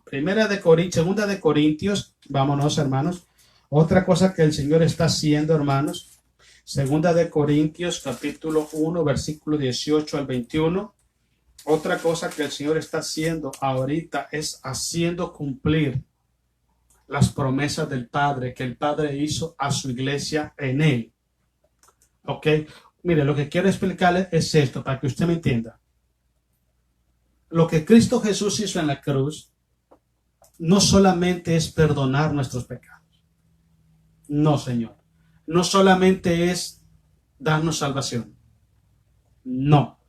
S1: Segunda de Corintios, vámonos, hermanos. Otra cosa que el Señor está haciendo, hermanos. Segunda de Corintios, capítulo 1, versículo 18 al 21. Otra cosa que el Señor está haciendo ahorita es haciendo cumplir las promesas del Padre que el Padre hizo a su iglesia en Él. ¿Ok? Mire, lo que quiero explicarle es esto, para que usted me entienda. Lo que Cristo Jesús hizo en la cruz no solamente es perdonar nuestros pecados. No, Señor. No solamente es darnos salvación. No.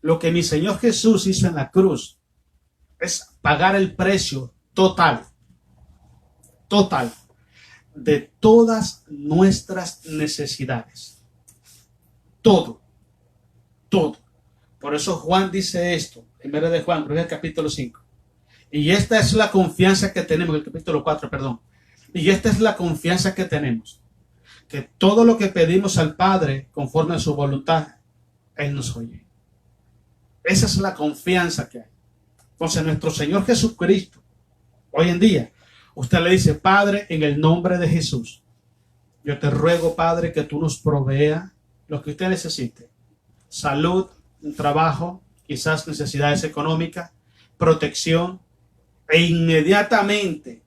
S1: Lo que mi Señor Jesús hizo en la cruz es pagar el precio total de todas nuestras necesidades. Todo. Por eso Juan dice esto, primero de Juan, creo que el capítulo 5. Y esta es la confianza que tenemos, el capítulo 4, perdón. Y esta es la confianza que tenemos, que todo lo que pedimos al Padre conforme a su voluntad, Él nos oye. Esa es la confianza que hay. Entonces nuestro Señor Jesucristo, hoy en día, usted le dice: Padre, en el nombre de Jesús, yo te ruego, Padre, que tú nos proveas lo que usted necesite. Salud, un trabajo, quizás necesidades económicas, protección, e inmediatamente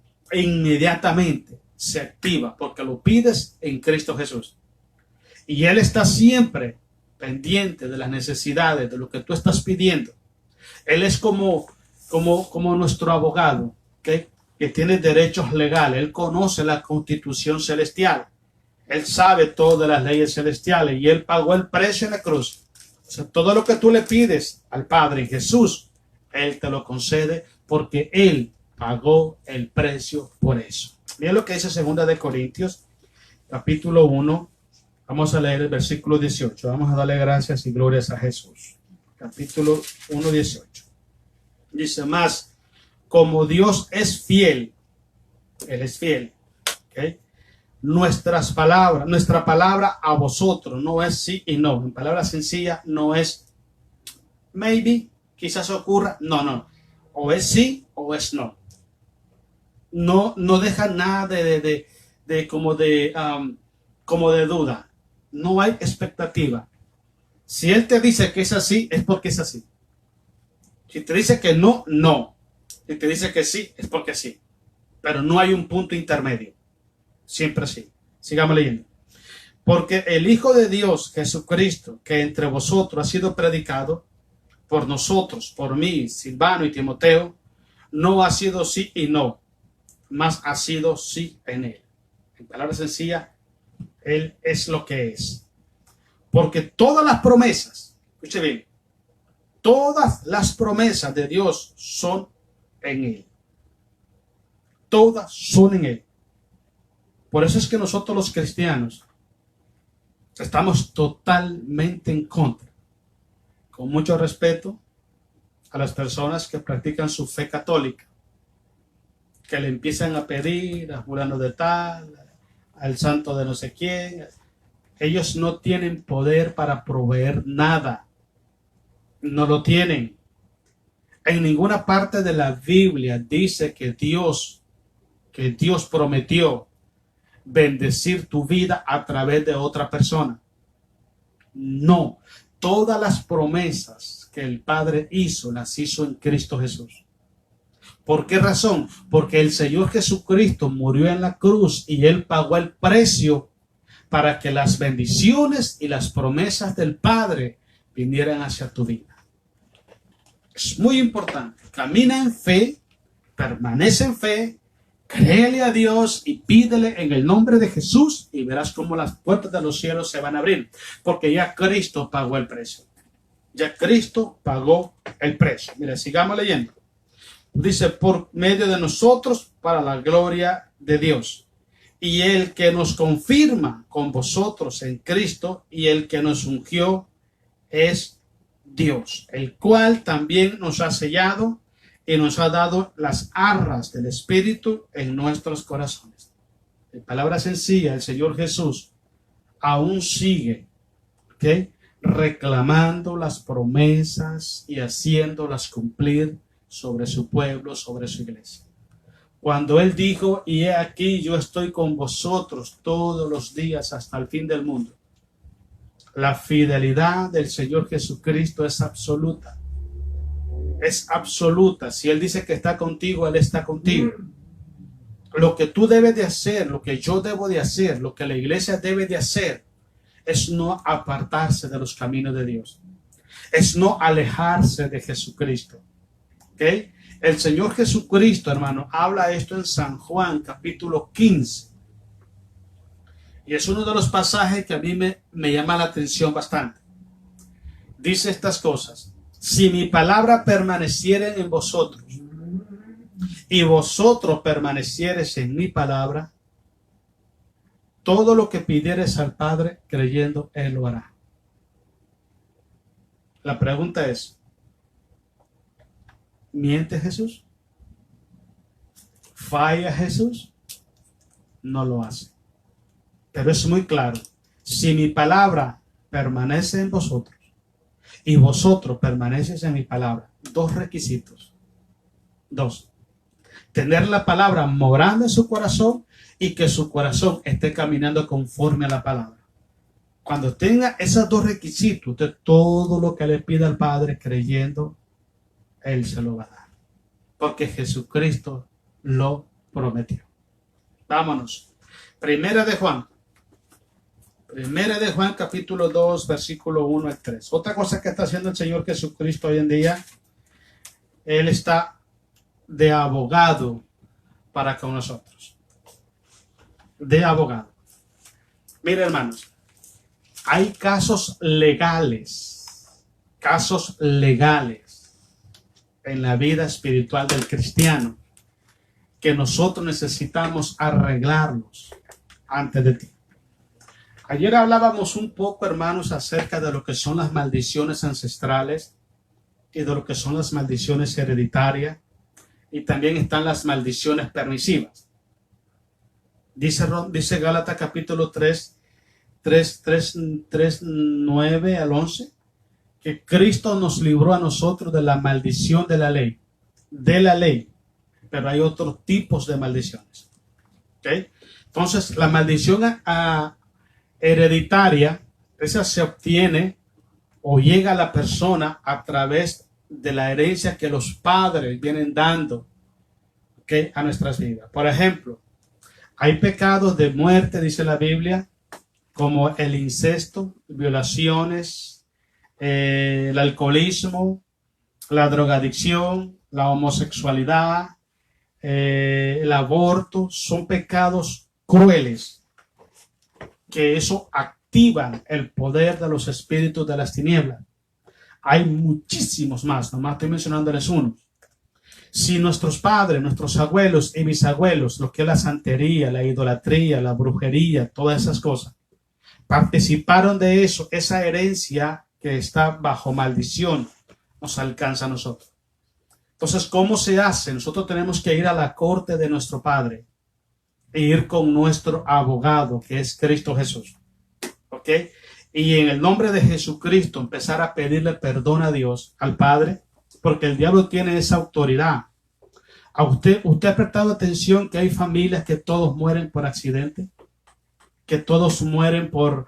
S1: se activa, porque lo pides en Cristo Jesús. Y Él está siempre pendiente de las necesidades, de lo que tú estás pidiendo. Él es como nuestro abogado, ¿okay?, que tiene derechos legales. Él conoce la constitución celestial. Él sabe todas las leyes celestiales y Él pagó el precio en la cruz. O sea, todo lo que tú le pides al Padre en Jesús, Él te lo concede porque Él pagó el precio por eso. Miren lo que dice 2 de Corintios, capítulo 1. Vamos a leer el versículo 18. Vamos a darle gracias y glorias a Jesús. Capítulo 1, 18. Dice: más, como Dios es fiel, Él es fiel, ¿okay?, nuestra palabra a vosotros no es sí y no. En palabras sencillas, no es maybe, quizás ocurra. No. O es sí o es no. No deja nada como de duda. No hay expectativa. Si Él te dice que es así, es porque es así. Si te dice que no, no. Si te dice que sí, es porque sí. Pero no hay un punto intermedio. Siempre sí. Sigamos leyendo. Porque el Hijo de Dios, Jesucristo, que entre vosotros ha sido predicado por nosotros, por mí, Silvano y Timoteo, no ha sido sí y no, mas ha sido sí en Él. En palabras sencillas, Él es lo que es. Porque todas las promesas, escuche bien, todas las promesas de Dios son en Él. Todas son en Él. Por eso es que nosotros los cristianos estamos totalmente en contra, con mucho respeto, a las personas que practican su fe católica, que le empiezan a pedir a fulano de tal, al santo de no sé quién. Ellos no tienen poder para proveer nada. No lo tienen. En ninguna parte de la Biblia dice que Dios prometió bendecir tu vida a través de otra persona. No. Todas las promesas que el Padre hizo, las hizo en Cristo Jesús. ¿Por qué razón? Porque el Señor Jesucristo murió en la cruz y Él pagó el precio para que las bendiciones y las promesas del Padre vinieran hacia tu vida. Es muy importante. Camina en fe, permanece en fe, créele a Dios y pídele en el nombre de Jesús y verás cómo las puertas de los cielos se van a abrir, porque ya Cristo pagó el precio. Ya Cristo pagó el precio. Mira, sigamos leyendo. Dice: por medio de nosotros para la gloria de Dios. Y el que nos confirma con vosotros en Cristo y el que nos ungió es Dios, el cual también nos ha sellado y nos ha dado las arras del Espíritu en nuestros corazones. En palabras sencillas, el Señor Jesús aún sigue, ¿okay?, reclamando las promesas y haciéndolas cumplir sobre su pueblo, sobre su iglesia. Cuando Él dijo: y he aquí yo estoy con vosotros todos los días hasta el fin del mundo. La fidelidad del Señor Jesucristo es absoluta. Es absoluta. Si Él dice que está contigo, Él está contigo. Lo que tú debes de hacer, lo que yo debo de hacer, lo que la iglesia debe de hacer, es no apartarse de los caminos de Dios. Es no alejarse de Jesucristo. ¿Okay? El Señor Jesucristo, hermano, habla esto en San Juan, capítulo 15. Y es uno de los pasajes que a mí me llama la atención bastante. dice estas cosas: si mi palabra permaneciere en vosotros y vosotros permaneciereis en mi palabra, todo lo que pidiereis al Padre creyendo, Él lo hará. La pregunta es, ¿miente Jesús? ¿Falla Jesús? No lo hace. Pero es muy claro: si mi palabra permanece en vosotros y vosotros permanecéis en mi palabra, dos requisitos. Dos: tener la palabra morando en su corazón y que su corazón esté caminando conforme a la palabra. Cuando tenga esos dos requisitos, usted todo lo que le pida al Padre creyendo, Él se lo va a dar. Porque Jesucristo lo prometió. Vámonos. Primera de Juan capítulo 2, versículo 1 al 3. Otra cosa que está haciendo el Señor Jesucristo hoy en día, Él está de abogado para con nosotros. De abogado. Mire, hermanos, hay casos legales en la vida espiritual del cristiano que nosotros necesitamos arreglarlos antes de ti. Ayer hablábamos un poco, hermanos, acerca de lo que son las maldiciones ancestrales y de lo que son las maldiciones hereditarias, y también están las maldiciones permisivas. Dice Gálatas capítulo 3, 9 al 11, que Cristo nos libró a nosotros de la maldición de la ley. Pero hay otros tipos de maldiciones. ¿Okay? Entonces, la maldición hereditaria, esa se obtiene o llega a la persona a través de la herencia que los padres vienen dando, ¿okay?, a nuestras vidas. Por ejemplo, hay pecados de muerte, dice la Biblia, como el incesto, violaciones, el alcoholismo, la drogadicción, la homosexualidad, el aborto. Son pecados crueles que eso activan el poder de los espíritus de las tinieblas. Hay muchísimos más, nomás estoy mencionándoles unos. Si nuestros padres, nuestros abuelos y bisabuelos, lo que es la santería, la idolatría, la brujería, todas esas cosas, participaron de eso, esa herencia que está bajo maldición nos alcanza a nosotros. Entonces, ¿cómo se hace? Nosotros tenemos que ir a la corte de nuestro Padre e ir con nuestro abogado, que es Cristo Jesús. ¿Ok? Y en el nombre de Jesucristo empezar a pedirle perdón a Dios, al Padre, porque el diablo tiene esa autoridad. ¿Usted ha prestado atención que hay familias que todos mueren por accidente? Que todos mueren por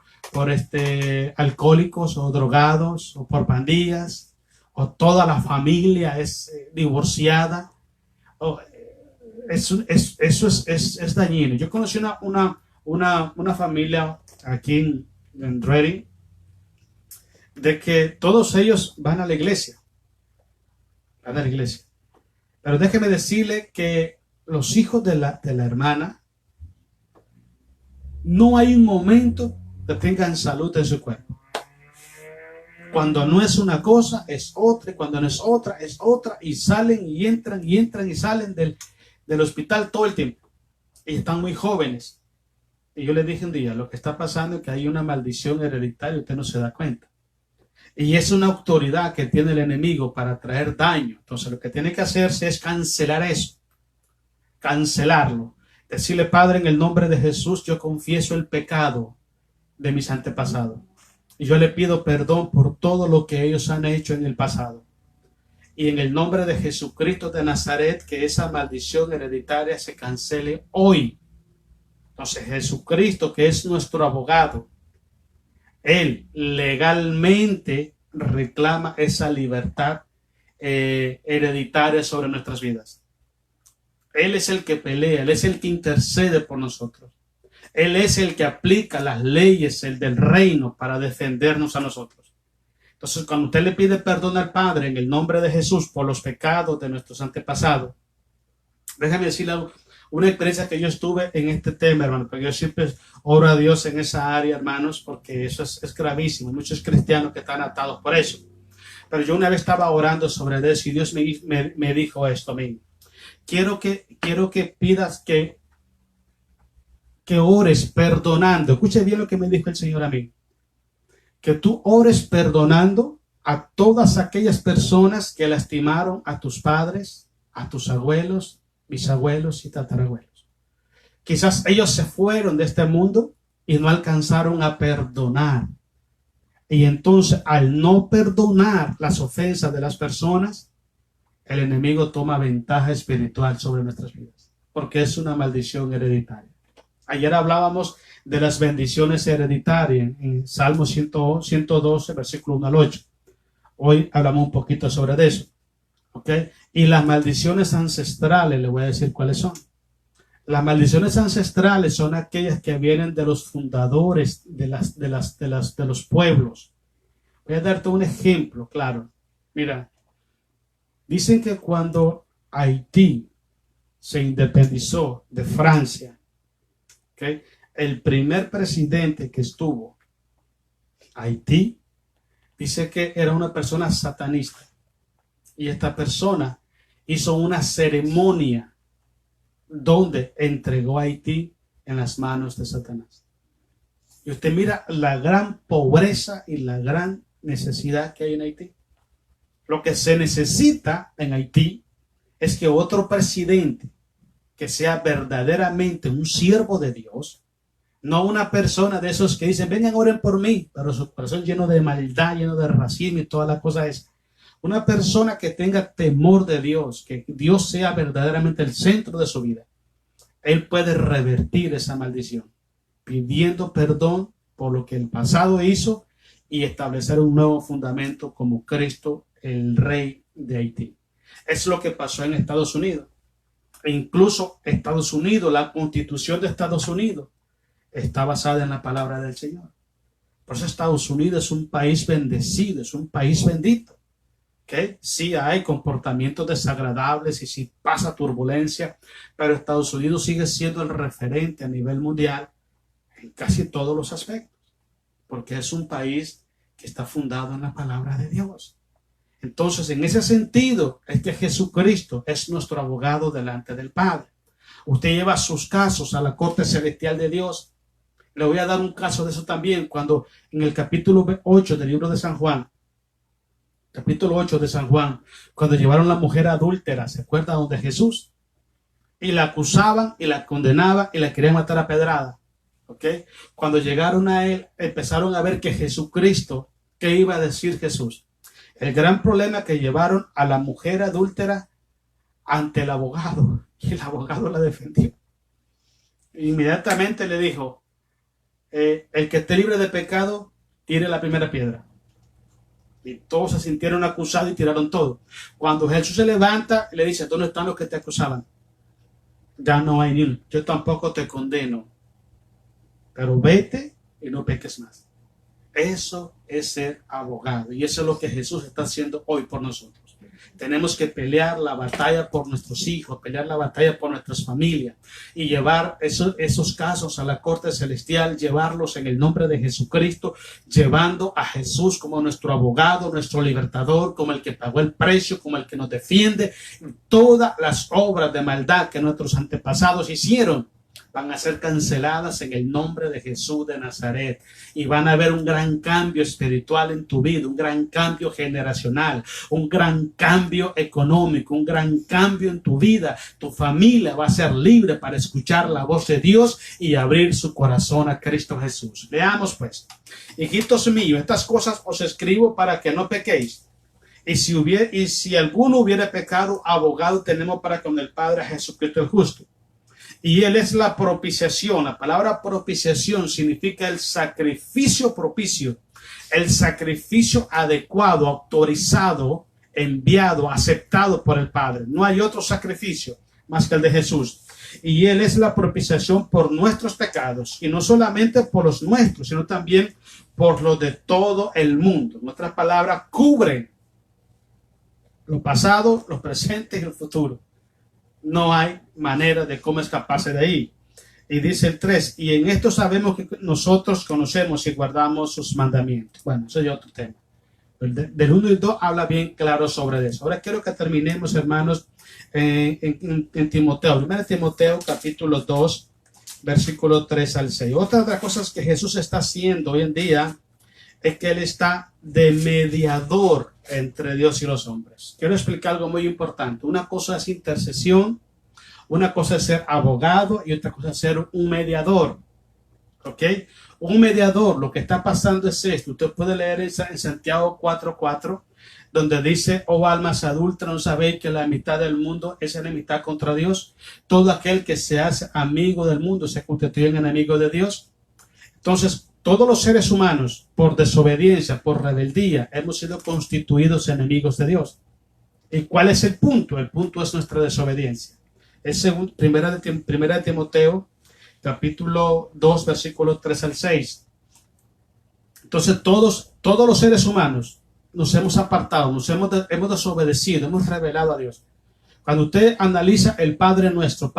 S1: alcohólicos o drogados o por pandillas, o toda la familia es divorciada. Eso es dañino. Yo conocí una familia aquí en Reading, de que todos ellos van a la iglesia. Pero déjeme decirle que los hijos de la hermana, no hay un momento que tengan salud en su cuerpo. Cuando no es una cosa, es otra, y cuando no es otra, es otra, y salen y entran y salen del hospital todo el tiempo. Y están muy jóvenes. Y yo les dije un día, lo que está pasando es que hay una maldición hereditaria y usted no se da cuenta. Y es una autoridad que tiene el enemigo para traer daño. Entonces lo que tiene que hacerse es cancelar eso. Cancelarlo. Decirle: Padre, en el nombre de Jesús, yo confieso el pecado de mis antepasados. Y yo le pido perdón por todo lo que ellos han hecho en el pasado. Y en el nombre de Jesucristo de Nazaret, que esa maldición hereditaria se cancele hoy. Entonces Jesucristo, que es nuestro abogado, Él legalmente reclama esa libertad hereditaria sobre nuestras vidas. Él es el que pelea, Él es el que intercede por nosotros. Él es el que aplica las leyes del reino para defendernos a nosotros. Entonces, cuando usted le pide perdón al Padre en el nombre de Jesús por los pecados de nuestros antepasados, déjame decirle una experiencia que yo estuve en este tema, hermano, porque yo siempre oro a Dios en esa área, hermanos, porque eso es gravísimo. Hay muchos cristianos que están atados por eso. Pero yo una vez estaba orando sobre eso y Dios me dijo esto a mí. Quiero que pidas que ores perdonando. Escuche bien lo que me dijo el Señor a mí. Que tú ores perdonando a todas aquellas personas que lastimaron a tus padres, a tus abuelos, bisabuelos y tatarabuelos. Quizás ellos se fueron de este mundo y no alcanzaron a perdonar. Y entonces, al no perdonar las ofensas de las personas, el enemigo toma ventaja espiritual sobre nuestras vidas, porque es una maldición hereditaria. Ayer hablábamos de las bendiciones hereditarias en Salmo 112, versículo 1 al 8. Hoy hablamos un poquito sobre eso. ¿Okay? Y las maldiciones ancestrales, le voy a decir cuáles son. Las maldiciones ancestrales son aquellas que vienen de los fundadores de los pueblos. Voy a darte un ejemplo, claro. Mira, dicen que cuando Haití se independizó de Francia, ¿okay? El primer presidente que estuvo Haití, dice que era una persona satanista. Y esta persona hizo una ceremonia donde entregó a Haití en las manos de Satanás. Y usted mira la gran pobreza y la gran necesidad que hay en Haití. Lo que se necesita en Haití es que otro presidente que sea verdaderamente un siervo de Dios, no una persona de esos que dicen, vengan, oren por mí, pero su corazón lleno de maldad, lleno de racismo y toda la cosa es. Una persona que tenga temor de Dios, que Dios sea verdaderamente el centro de su vida. Él puede revertir esa maldición, pidiendo perdón por lo que el pasado hizo y establecer un nuevo fundamento como Cristo, el Rey de Haití. Es lo que pasó en Estados Unidos. E incluso Estados Unidos, la Constitución de Estados Unidos, está basada en la palabra del Señor. Por eso Estados Unidos es un país bendecido, es un país bendito. ¿Okay? Sí hay comportamientos desagradables y sí pasa turbulencia, pero Estados Unidos sigue siendo el referente a nivel mundial en casi todos los aspectos, porque es un país que está fundado en la palabra de Dios. Entonces, en ese sentido, es que Jesucristo es nuestro abogado delante del Padre. Usted lleva sus casos a la corte celestial de Dios. Le voy a dar un caso de eso también, cuando en el capítulo 8 del libro de San Juan, capítulo 8 de San Juan, cuando llevaron a la mujer adúltera, ¿se acuerda? Donde Jesús, y la acusaban y la condenaban y la querían matar a pedrada. ¿Okay? Cuando llegaron a él, empezaron a ver que Jesucristo, ¿qué iba a decir Jesús? El gran problema que llevaron a la mujer adúltera ante el abogado, y el abogado la defendió. Inmediatamente le dijo, el que esté libre de pecado, tire la primera piedra. Y todos se sintieron acusados y tiraron todo. Cuando Jesús se levanta, le dice, ¿dónde están los que te acusaban? Ya no hay ni uno. Yo tampoco te condeno, pero vete y no peques más. Eso es ser abogado. Y eso es lo que Jesús está haciendo hoy por nosotros. Tenemos que pelear la batalla por nuestros hijos, pelear la batalla por nuestras familias y llevar esos casos a la corte celestial, llevarlos en el nombre de Jesucristo, llevando a Jesús como nuestro abogado, nuestro libertador, como el que pagó el precio, como el que nos defiende. Todas las obras de maldad que nuestros antepasados hicieron van a ser canceladas en el nombre de Jesús de Nazaret y van a haber un gran cambio espiritual en tu vida, un gran cambio generacional, un gran cambio económico, un gran cambio en tu vida. Tu familia va a ser libre para escuchar la voz de Dios y abrir su corazón a Cristo Jesús. Veamos pues, hijitos míos, estas cosas os escribo para que no pequéis. Y si alguno hubiera pecado, abogado tenemos para con el Padre, Jesucristo el justo. Y Él es la propiciación. La palabra propiciación significa el sacrificio propicio, el sacrificio adecuado, autorizado, enviado, aceptado por el Padre. No hay otro sacrificio más que el de Jesús. Y Él es la propiciación por nuestros pecados. Y no solamente por los nuestros, sino también por los de todo el mundo. Nuestras palabras cubren lo pasado, lo presente y el futuro. No hay manera de cómo escaparse de ahí. Y dice el 3, y en esto sabemos que nosotros conocemos y guardamos sus mandamientos. Bueno, eso es otro tema. Del 1 y 2 habla bien claro sobre eso. Ahora quiero que terminemos, hermanos, en Timoteo. 1 Timoteo, capítulo 2, versículo 3 al 6. Otra de las cosas que Jesús está haciendo hoy en día es que Él está de mediador entre Dios y los hombres. Quiero explicar algo muy importante. Una cosa es intercesión, una cosa es ser abogado y otra cosa es ser un mediador. ¿Ok? Un mediador, lo que está pasando es esto. Usted puede leer en Santiago 4:4, donde dice: oh almas adúlteras, ¿no sabéis que la mitad del mundo es enemistad contra Dios? Todo aquel que se hace amigo del mundo se constituye en enemigo de Dios. Entonces, todos los seres humanos, por desobediencia, por rebeldía, hemos sido constituidos enemigos de Dios. ¿Y cuál es el punto? El punto es nuestra desobediencia. Es según primera de Timoteo, capítulo 2, versículos 3 al 6. Entonces todos los seres humanos nos hemos apartado, hemos desobedecido, hemos rebelado a Dios. Cuando usted analiza el Padre nuestro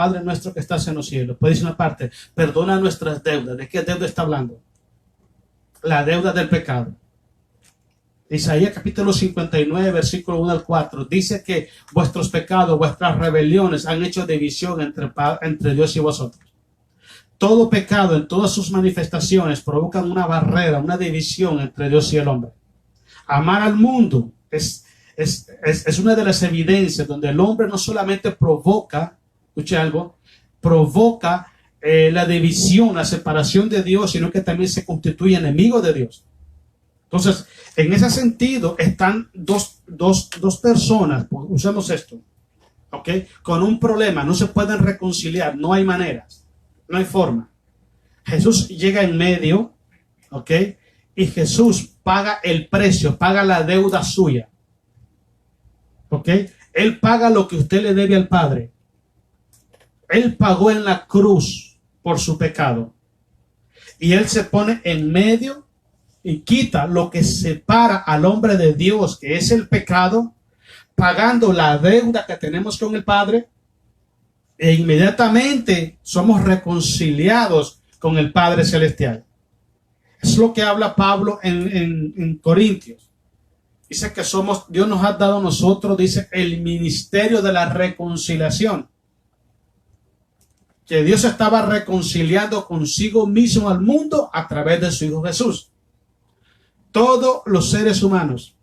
S1: que estás en los cielos, puede decir una parte: perdona nuestras deudas. ¿De qué deuda está hablando? La deuda del pecado. Isaías capítulo 59, versículo 1 al 4, dice que vuestros pecados, vuestras rebeliones han hecho división entre Dios y vosotros. Todo pecado en todas sus manifestaciones provocan una barrera, una división entre Dios y el hombre. Amar al mundo es una de las evidencias donde el hombre no solamente provoca, escuche algo, provoca la división, la separación de Dios, sino que también se constituye enemigo de Dios. Entonces, en ese sentido, están dos personas, usemos esto, ¿ok? Con un problema, no se pueden reconciliar, no hay maneras, no hay forma. Jesús llega en medio, ¿ok? Y Jesús paga el precio, paga la deuda suya, ¿ok? Él paga lo que usted le debe al Padre. Él pagó en la cruz por su pecado. Y Él se pone en medio y quita lo que separa al hombre de Dios, que es el pecado, pagando la deuda que tenemos con el Padre, e inmediatamente somos reconciliados con el Padre Celestial. Es lo que habla Pablo en Corintios. Dice que Dios nos ha dado a nosotros, dice, el ministerio de la reconciliación. Que Dios estaba reconciliando consigo mismo al mundo a través de su Hijo Jesús. Todos los seres humanos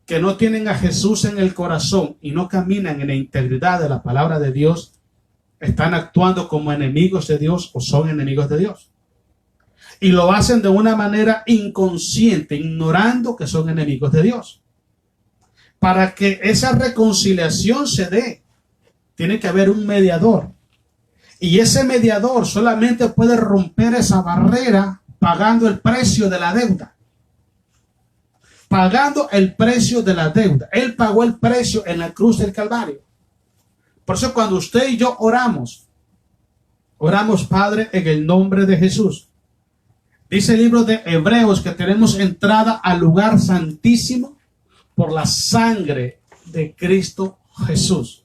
S1: que no tienen a Jesús en el corazón y no caminan en la integridad de la palabra de Dios, están actuando como enemigos de Dios o son enemigos de Dios. Y lo hacen de una manera inconsciente, ignorando que son enemigos de Dios. Para que esa reconciliación se dé, tiene que haber un mediador. Y ese mediador solamente puede romper esa barrera pagando el precio de la deuda. Pagando el precio de la deuda. Él pagó el precio en la cruz del Calvario. Por eso cuando usted y yo oramos, Padre, en el nombre de Jesús. Dice el libro de Hebreos que tenemos entrada al lugar santísimo por la sangre de Cristo Jesús.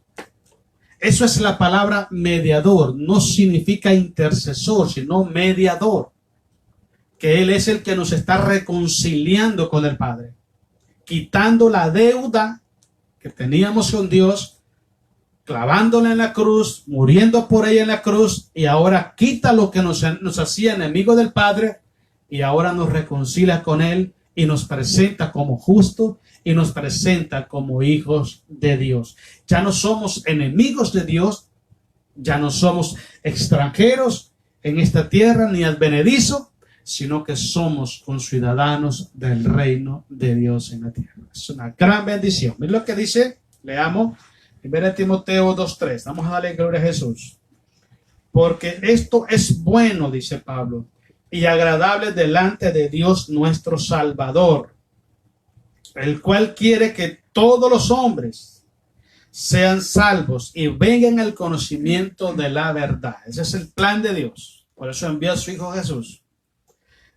S1: Eso es la palabra mediador. No significa intercesor, sino mediador. Que Él es el que nos está reconciliando con el Padre, quitando la deuda que teníamos con Dios, clavándola en la cruz, muriendo por ella en la cruz, y ahora quita lo que nos hacía enemigo del Padre, y ahora nos reconcilia con Él, y nos presenta como justo, y nos presenta como hijos de Dios. Ya no somos enemigos de Dios, ya no somos extranjeros en esta tierra, ni advenedizos, sino que somos conciudadanos del reino de Dios en la tierra. Es una gran bendición. Miren lo que dice, leamos, 1 Timoteo 2:3. Vamos a darle gloria a Jesús. Porque esto es bueno, dice Pablo, y agradable delante de Dios nuestro Salvador, el cual quiere que todos los hombres sean salvos y vengan al conocimiento de la verdad. Ese es el plan de Dios. Por eso envió a su Hijo Jesús.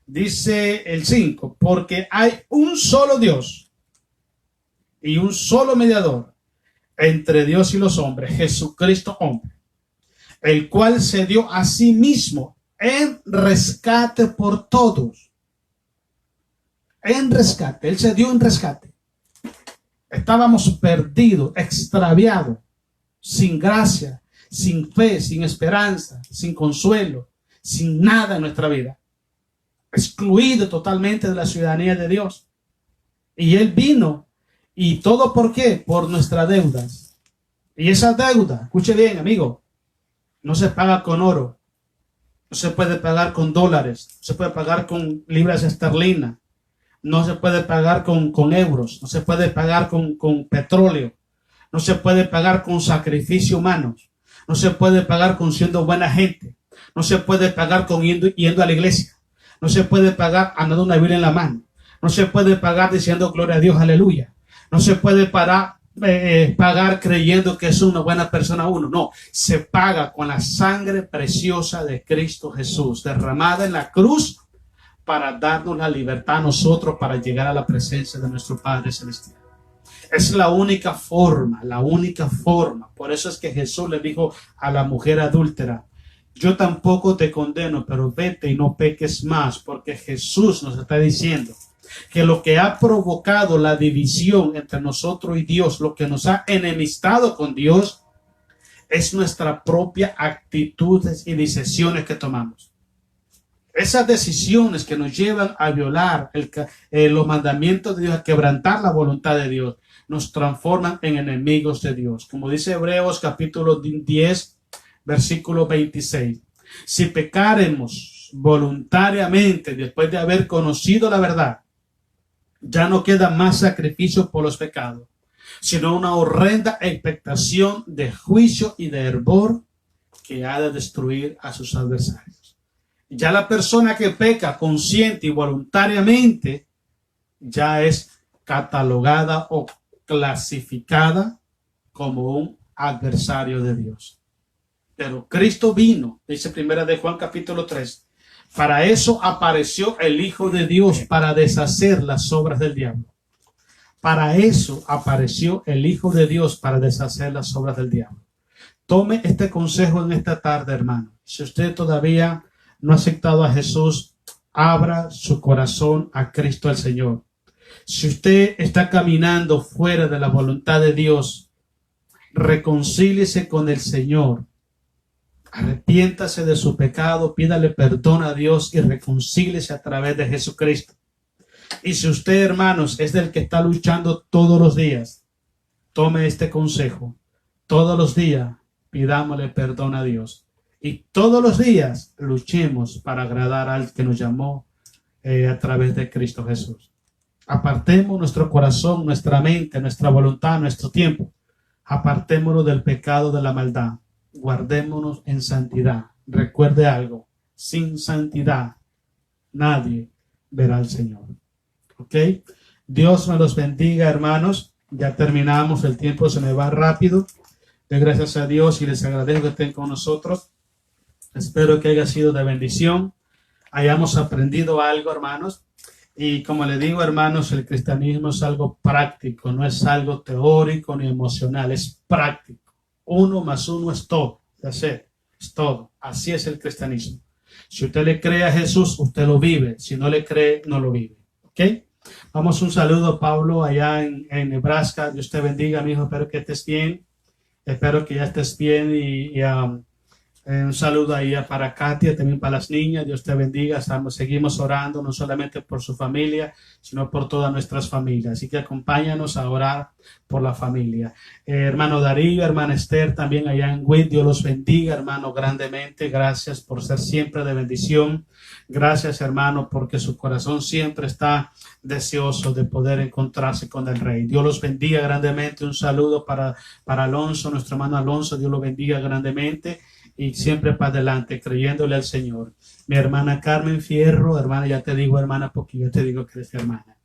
S1: Dice el 5, porque hay un solo Dios y un solo mediador entre Dios y los hombres, Jesucristo hombre, el cual se dio a sí mismo en rescate por todos. En rescate, Él se dio en rescate. Estábamos perdidos, extraviados, sin gracia, sin fe, sin esperanza, sin consuelo, sin nada en nuestra vida. Excluido totalmente de la ciudadanía de Dios. Y Él vino. ¿Y todo por qué? Por nuestras deudas. Y esa deuda, escuche bien, amigo, no se paga con oro. No se puede pagar con dólares. No se puede pagar con libras esterlinas. No se puede pagar con euros. No se puede pagar con petróleo. No se puede pagar con sacrificio humanos. No se puede pagar con siendo buena gente. No se puede pagar con yendo a la iglesia. No se puede pagar andando una Biblia en la mano. No se puede pagar diciendo gloria a Dios, aleluya. No se puede pagar creyendo que es una buena persona uno. No, se paga con la sangre preciosa de Cristo Jesús, derramada en la cruz para darnos la libertad a nosotros para llegar a la presencia de nuestro Padre Celestial. Es la única forma, la única forma. Por eso es que Jesús le dijo a la mujer adúltera, yo tampoco te condeno, pero vete y no peques más, porque Jesús nos está diciendo que lo que ha provocado la división entre nosotros y Dios, lo que nos ha enemistado con Dios, es nuestra propia actitudes y decisiones que tomamos. Esas decisiones que nos llevan a violar los mandamientos de Dios, a quebrantar la voluntad de Dios, nos transforman en enemigos de Dios. Como dice Hebreos capítulo 10, versículo 26. Si pecaremos voluntariamente después de haber conocido la verdad, ya no queda más sacrificio por los pecados, sino una horrenda expectación de juicio y de hervor que ha de destruir a sus adversarios. Ya la persona que peca consciente y voluntariamente ya es catalogada o clasificada como un adversario de Dios. Pero Cristo vino, dice primera de Juan capítulo 3, para eso apareció el Hijo de Dios, para deshacer las obras del diablo. Para eso apareció el Hijo de Dios, para deshacer las obras del diablo. Tome este consejo en esta tarde, hermano. Si usted todavía no ha aceptado a Jesús, abra su corazón a Cristo el Señor. Si usted está caminando fuera de la voluntad de Dios, reconcíliese con el Señor. Arrepiéntase de su pecado, pídale perdón a Dios y reconcíliese a través de Jesucristo. Y si usted, hermanos, es del que está luchando todos los días, tome este consejo. Todos los días pidámosle perdón a Dios. Y todos los días luchemos para agradar al que nos llamó a través de Cristo Jesús. Apartemos nuestro corazón, nuestra mente, nuestra voluntad, nuestro tiempo. Apartémonos del pecado, de la maldad. Guardémonos en santidad. Recuerde algo, sin santidad nadie verá al Señor. ¿Ok? Dios me los bendiga, hermanos. Ya terminamos, el tiempo se me va rápido. Doy gracias a Dios y les agradezco que estén con nosotros. Espero que haya sido de bendición, hayamos aprendido algo, hermanos. Y como le digo, hermanos, el cristianismo es algo práctico, no es algo teórico ni emocional, es práctico. 1 más 1 es todo, es todo. Así es el cristianismo. Si usted le cree a Jesús, usted lo vive. Si no le cree, no lo vive. ¿Ok? Vamos, un saludo, Pablo, allá en Nebraska. Dios te bendiga, mi hijo. Espero que estés bien. Espero que ya estés bien y un saludo ahí para Katia, también para las niñas. Dios te bendiga. Seguimos orando no solamente por su familia, sino por todas nuestras familias. Así que acompáñanos a orar por la familia. Hermano Darío, hermana Esther, también allá en WIT. Dios los bendiga, hermano, grandemente. Gracias por ser siempre de bendición. Gracias, hermano, porque su corazón siempre está deseoso de poder encontrarse con el Rey. Dios los bendiga grandemente. Un saludo para Alonso, nuestro hermano Alonso. Dios lo bendiga grandemente. Y siempre para adelante, creyéndole al Señor. Mi hermana Carmen Fierro, hermana, ya te digo hermana, porque yo te digo que eres hermana.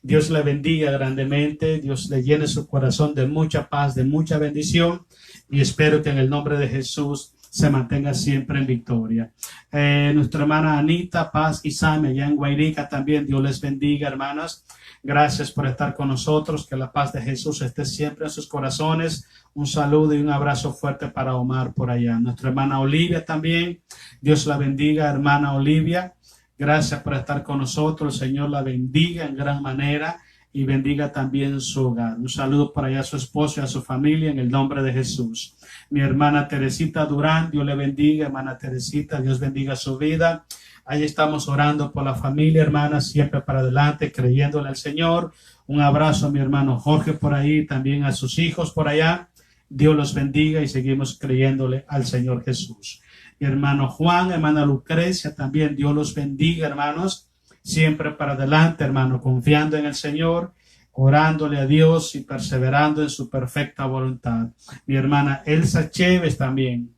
S1: Dios le bendiga grandemente, Dios le llene su corazón de mucha paz, de mucha bendición, y espero que en el nombre de Jesús se mantenga siempre en victoria. Nuestra hermana Anita, Paz y Sam, allá en Guairica también, Dios les bendiga, hermanas. Gracias por estar con nosotros, que la paz de Jesús esté siempre en sus corazones. Un saludo y un abrazo fuerte para Omar por allá. Nuestra hermana Olivia también, Dios la bendiga, hermana Olivia. Gracias por estar con nosotros, el Señor la bendiga en gran manera y bendiga también su hogar. Un saludo para allá a su esposo y a su familia en el nombre de Jesús. Mi hermana Teresita Durán, Dios le bendiga, hermana Teresita, Dios bendiga su vida. Ahí estamos orando por la familia, hermana, siempre para adelante, creyéndole al Señor. Un abrazo a mi hermano Jorge por ahí, también a sus hijos por allá. Dios los bendiga y seguimos creyéndole al Señor Jesús. Mi hermano Juan, hermana Lucrecia, también Dios los bendiga, hermanos. Siempre para adelante, hermano, confiando en el Señor, orándole a Dios y perseverando en su perfecta voluntad. Mi hermana Elsa Chévez también.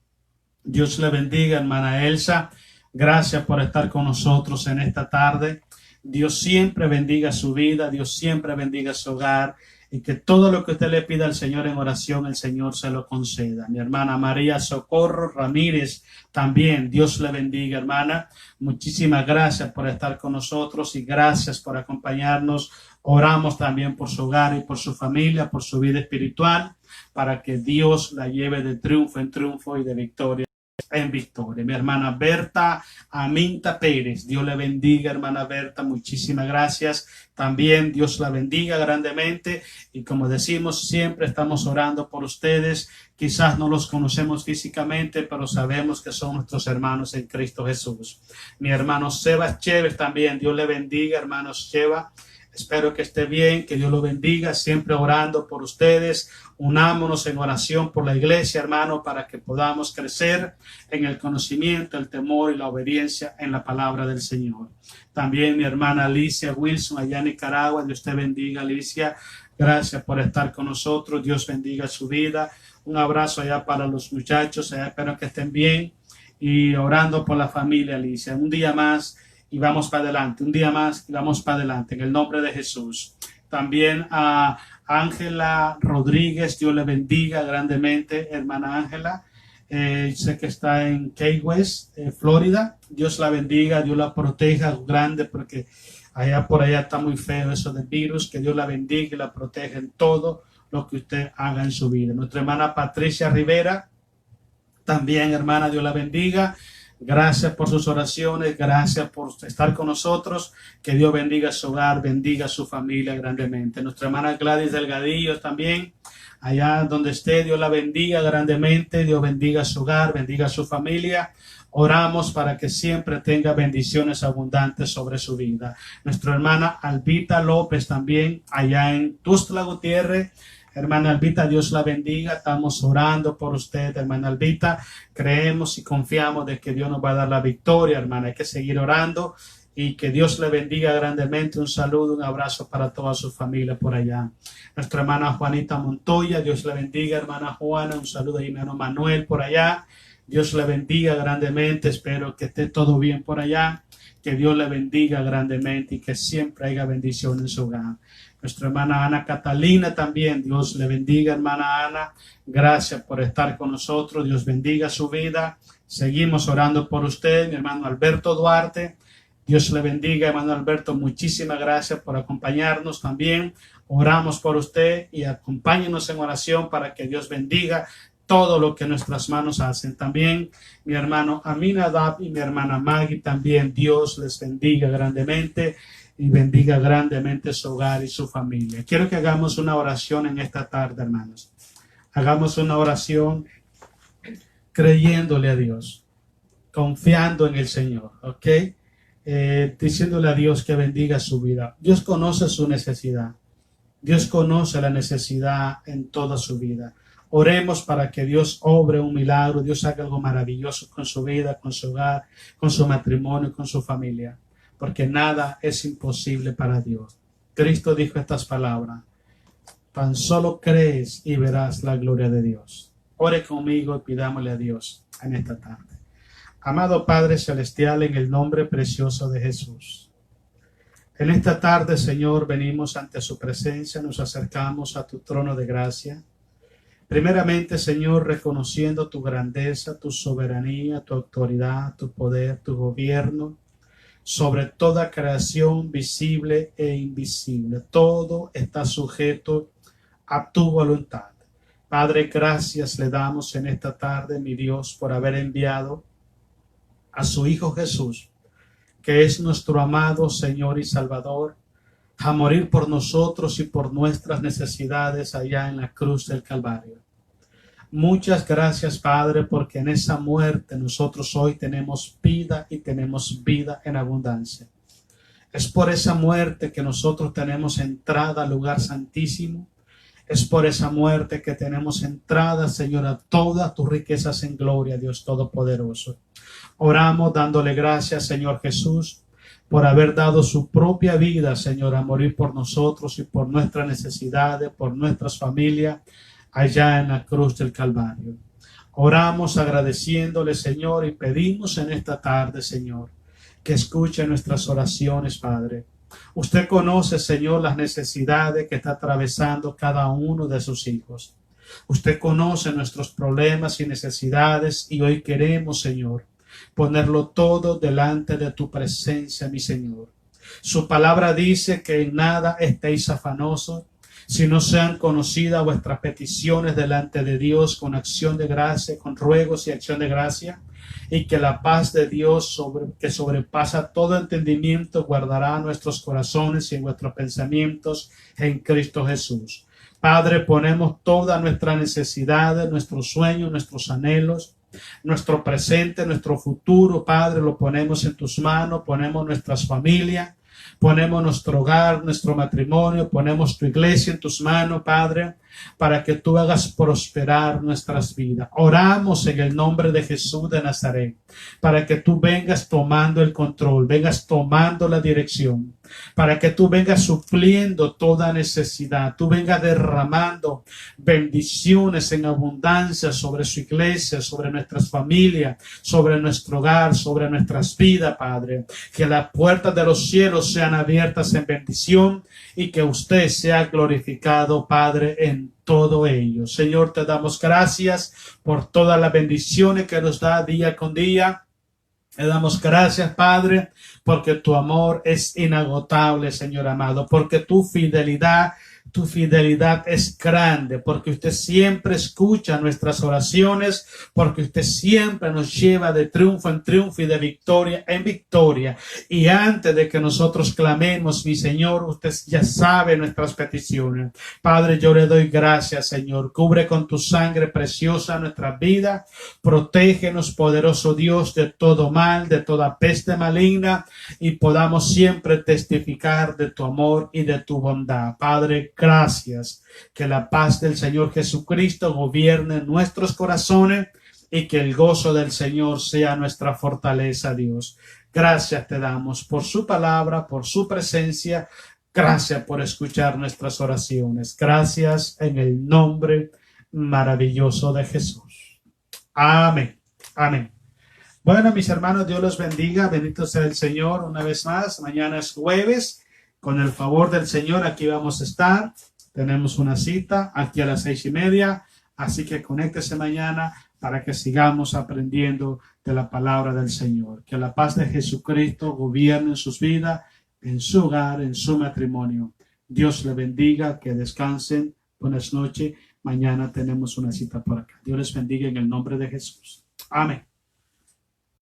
S1: Dios le bendiga, hermana Elsa. Gracias por estar con nosotros en esta tarde. Dios siempre bendiga su vida, Dios siempre bendiga su hogar y que todo lo que usted le pida al Señor en oración, el Señor se lo conceda. Mi hermana María Socorro Ramírez, también Dios le bendiga, hermana. Muchísimas gracias por estar con nosotros y gracias por acompañarnos. Oramos también por su hogar y por su familia, por su vida espiritual, para que Dios la lleve de triunfo en triunfo y de victoria en victoria. Mi hermana Berta Aminta Pérez, Dios le bendiga, hermana Berta, muchísimas gracias. También Dios la bendiga grandemente y como decimos, siempre estamos orando por ustedes. Quizás no los conocemos físicamente, pero sabemos que son nuestros hermanos en Cristo Jesús. Mi hermano Seba Chévez también, Dios le bendiga, hermano Seba. Espero que esté bien, que Dios lo bendiga, siempre orando por ustedes. Unámonos en oración por la iglesia, hermano, para que podamos crecer en el conocimiento, el temor y la obediencia en la palabra del Señor. También mi hermana Alicia Wilson, allá en Nicaragua. Dios te bendiga, Alicia. Gracias por estar con nosotros. Dios bendiga su vida. Un abrazo allá para los muchachos. Allá espero que estén bien. Y orando por la familia, Alicia. Un día más y vamos para adelante. Un día más y vamos para adelante. En el nombre de Jesús. También a Ángela Rodríguez, Dios le bendiga grandemente, hermana Ángela. Sé que está en Key West, Florida. Dios la bendiga, Dios la proteja grande, porque allá por allá está muy feo eso del virus. Que Dios la bendiga y la proteja en todo lo que usted haga en su vida. Nuestra hermana Patricia Rivera, también hermana, Dios la bendiga. Gracias por sus oraciones, gracias por estar con nosotros. Que Dios bendiga su hogar, bendiga su familia grandemente. Nuestra hermana Gladys Delgadillo también, allá donde esté, Dios la bendiga grandemente. Dios bendiga su hogar, bendiga su familia. Oramos para que siempre tenga bendiciones abundantes sobre su vida. Nuestra hermana Albita López también, allá en Tuxtla Gutiérrez. Hermana Albita, Dios la bendiga. Estamos orando por usted, hermana Albita. Creemos y confiamos de que Dios nos va a dar la victoria, hermana. Hay que seguir orando y que Dios le bendiga grandemente. Un saludo, un abrazo para toda su familia por allá. Nuestra hermana Juanita Montoya, Dios le bendiga, hermana Juana. Un saludo a mi hermano Manuel por allá. Dios le bendiga grandemente. Espero que esté todo bien por allá. Que Dios le bendiga grandemente y que siempre haya bendición en su hogar. Nuestra hermana Ana Catalina también, Dios le bendiga, hermana Ana. Gracias por estar con nosotros. Dios bendiga su vida. Seguimos orando por usted, mi hermano Alberto Duarte. Dios le bendiga, hermano Alberto. Muchísimas gracias por acompañarnos también. Oramos por usted y acompáñenos en oración para que Dios bendiga todo lo que nuestras manos hacen. También mi hermano Aminadab y mi hermana Maggie también. Dios les bendiga grandemente y bendiga grandemente su hogar y su familia. Quiero que hagamos una oración en esta tarde, hermanos. Hagamos una oración creyéndole a Dios, confiando en el Señor, ¿ok? Diciéndole a Dios que bendiga su vida. Dios conoce su necesidad. Dios conoce la necesidad en toda su vida. Oremos para que Dios obre un milagro, Dios haga algo maravilloso con su vida, con su hogar, con su matrimonio, con su familia. Porque nada es imposible para Dios. Cristo dijo estas palabras: tan solo crees y verás la gloria de Dios. Ore conmigo y pidámosle a Dios en esta tarde. Amado Padre Celestial, en el nombre precioso de Jesús. En esta tarde, Señor, venimos ante su presencia, nos acercamos a tu trono de gracia. Primeramente, Señor, reconociendo tu grandeza, tu soberanía, tu autoridad, tu poder, tu gobierno, sobre toda creación visible e invisible. Todo está sujeto a tu voluntad. Padre, gracias le damos en esta tarde, mi Dios, por haber enviado a su Hijo Jesús, que es nuestro amado Señor y Salvador, a morir por nosotros y por nuestras necesidades allá en la cruz del Calvario. Muchas gracias, Padre, porque en esa muerte nosotros hoy tenemos vida y tenemos vida en abundancia. Es por esa muerte que nosotros tenemos entrada al lugar santísimo. Es por esa muerte que tenemos entrada, Señor, a todas tus riquezas en gloria, Dios Todopoderoso. Oramos dándole gracias, Señor Jesús, por haber dado su propia vida, Señor, a morir por nosotros y por nuestras necesidades, por nuestras familias, allá en la cruz del Calvario. Oramos agradeciéndole, Señor, y pedimos en esta tarde, Señor, que escuche nuestras oraciones, Padre. Usted conoce, Señor, las necesidades que está atravesando cada uno de sus hijos. Usted conoce nuestros problemas y necesidades y hoy queremos, Señor, ponerlo todo delante de tu presencia, mi Señor. Su palabra dice que en nada estéis afanosos, si no sean conocidas vuestras peticiones delante de Dios con acción de gracia, con ruegos y acción de gracia, y que la paz de Dios que sobrepasa todo entendimiento guardará nuestros corazones y nuestros pensamientos en Cristo Jesús. Padre, ponemos todas nuestras necesidades, nuestros sueños, nuestros anhelos, nuestro presente, nuestro futuro, Padre, lo ponemos en tus manos, ponemos nuestras familias, ponemos nuestro hogar, nuestro matrimonio, ponemos tu iglesia en tus manos, Padre, para que tú hagas prosperar nuestras vidas. Oramos en el nombre de Jesús de Nazaret, para que tú vengas tomando el control, vengas tomando la dirección, para que tú vengas supliendo toda necesidad, tú vengas derramando bendiciones en abundancia sobre su iglesia, sobre nuestras familias, sobre nuestro hogar, sobre nuestras vidas, Padre. Que las puertas de los cielos sean abiertas en bendición y que usted sea glorificado, Padre, en todo ello. Señor, te damos gracias por todas las bendiciones que nos da día con día. Le damos gracias, Padre, porque tu amor es inagotable, Señor amado, porque tu fidelidad es grande, porque usted siempre escucha nuestras oraciones, porque usted siempre nos lleva de triunfo en triunfo y de victoria en victoria. Y antes de que nosotros clamemos, mi Señor, usted ya sabe nuestras peticiones. Padre, yo le doy gracias, Señor. Cubre con tu sangre preciosa nuestra vida. Protégenos, poderoso Dios, de todo mal, de toda peste maligna, y podamos siempre testificar de tu amor y de tu bondad. Padre, gracias. Que la paz del Señor Jesucristo gobierne nuestros corazones y que el gozo del Señor sea nuestra fortaleza, Dios. Gracias te damos por su palabra, por su presencia. Gracias por escuchar nuestras oraciones. Gracias en el nombre maravilloso de Jesús. Amén. Amén. Bueno, mis hermanos, Dios los bendiga. Bendito sea el Señor una vez más. Mañana es jueves. Con el favor del Señor, aquí vamos a estar. Tenemos una cita aquí a las 6:30. Así que conéctese mañana para que sigamos aprendiendo de la palabra del Señor. Que la paz de Jesucristo gobierne en sus vidas, en su hogar, en su matrimonio. Dios le bendiga, que descansen. Buenas noches. Mañana tenemos una cita por acá. Dios les bendiga en el nombre de Jesús. Amén.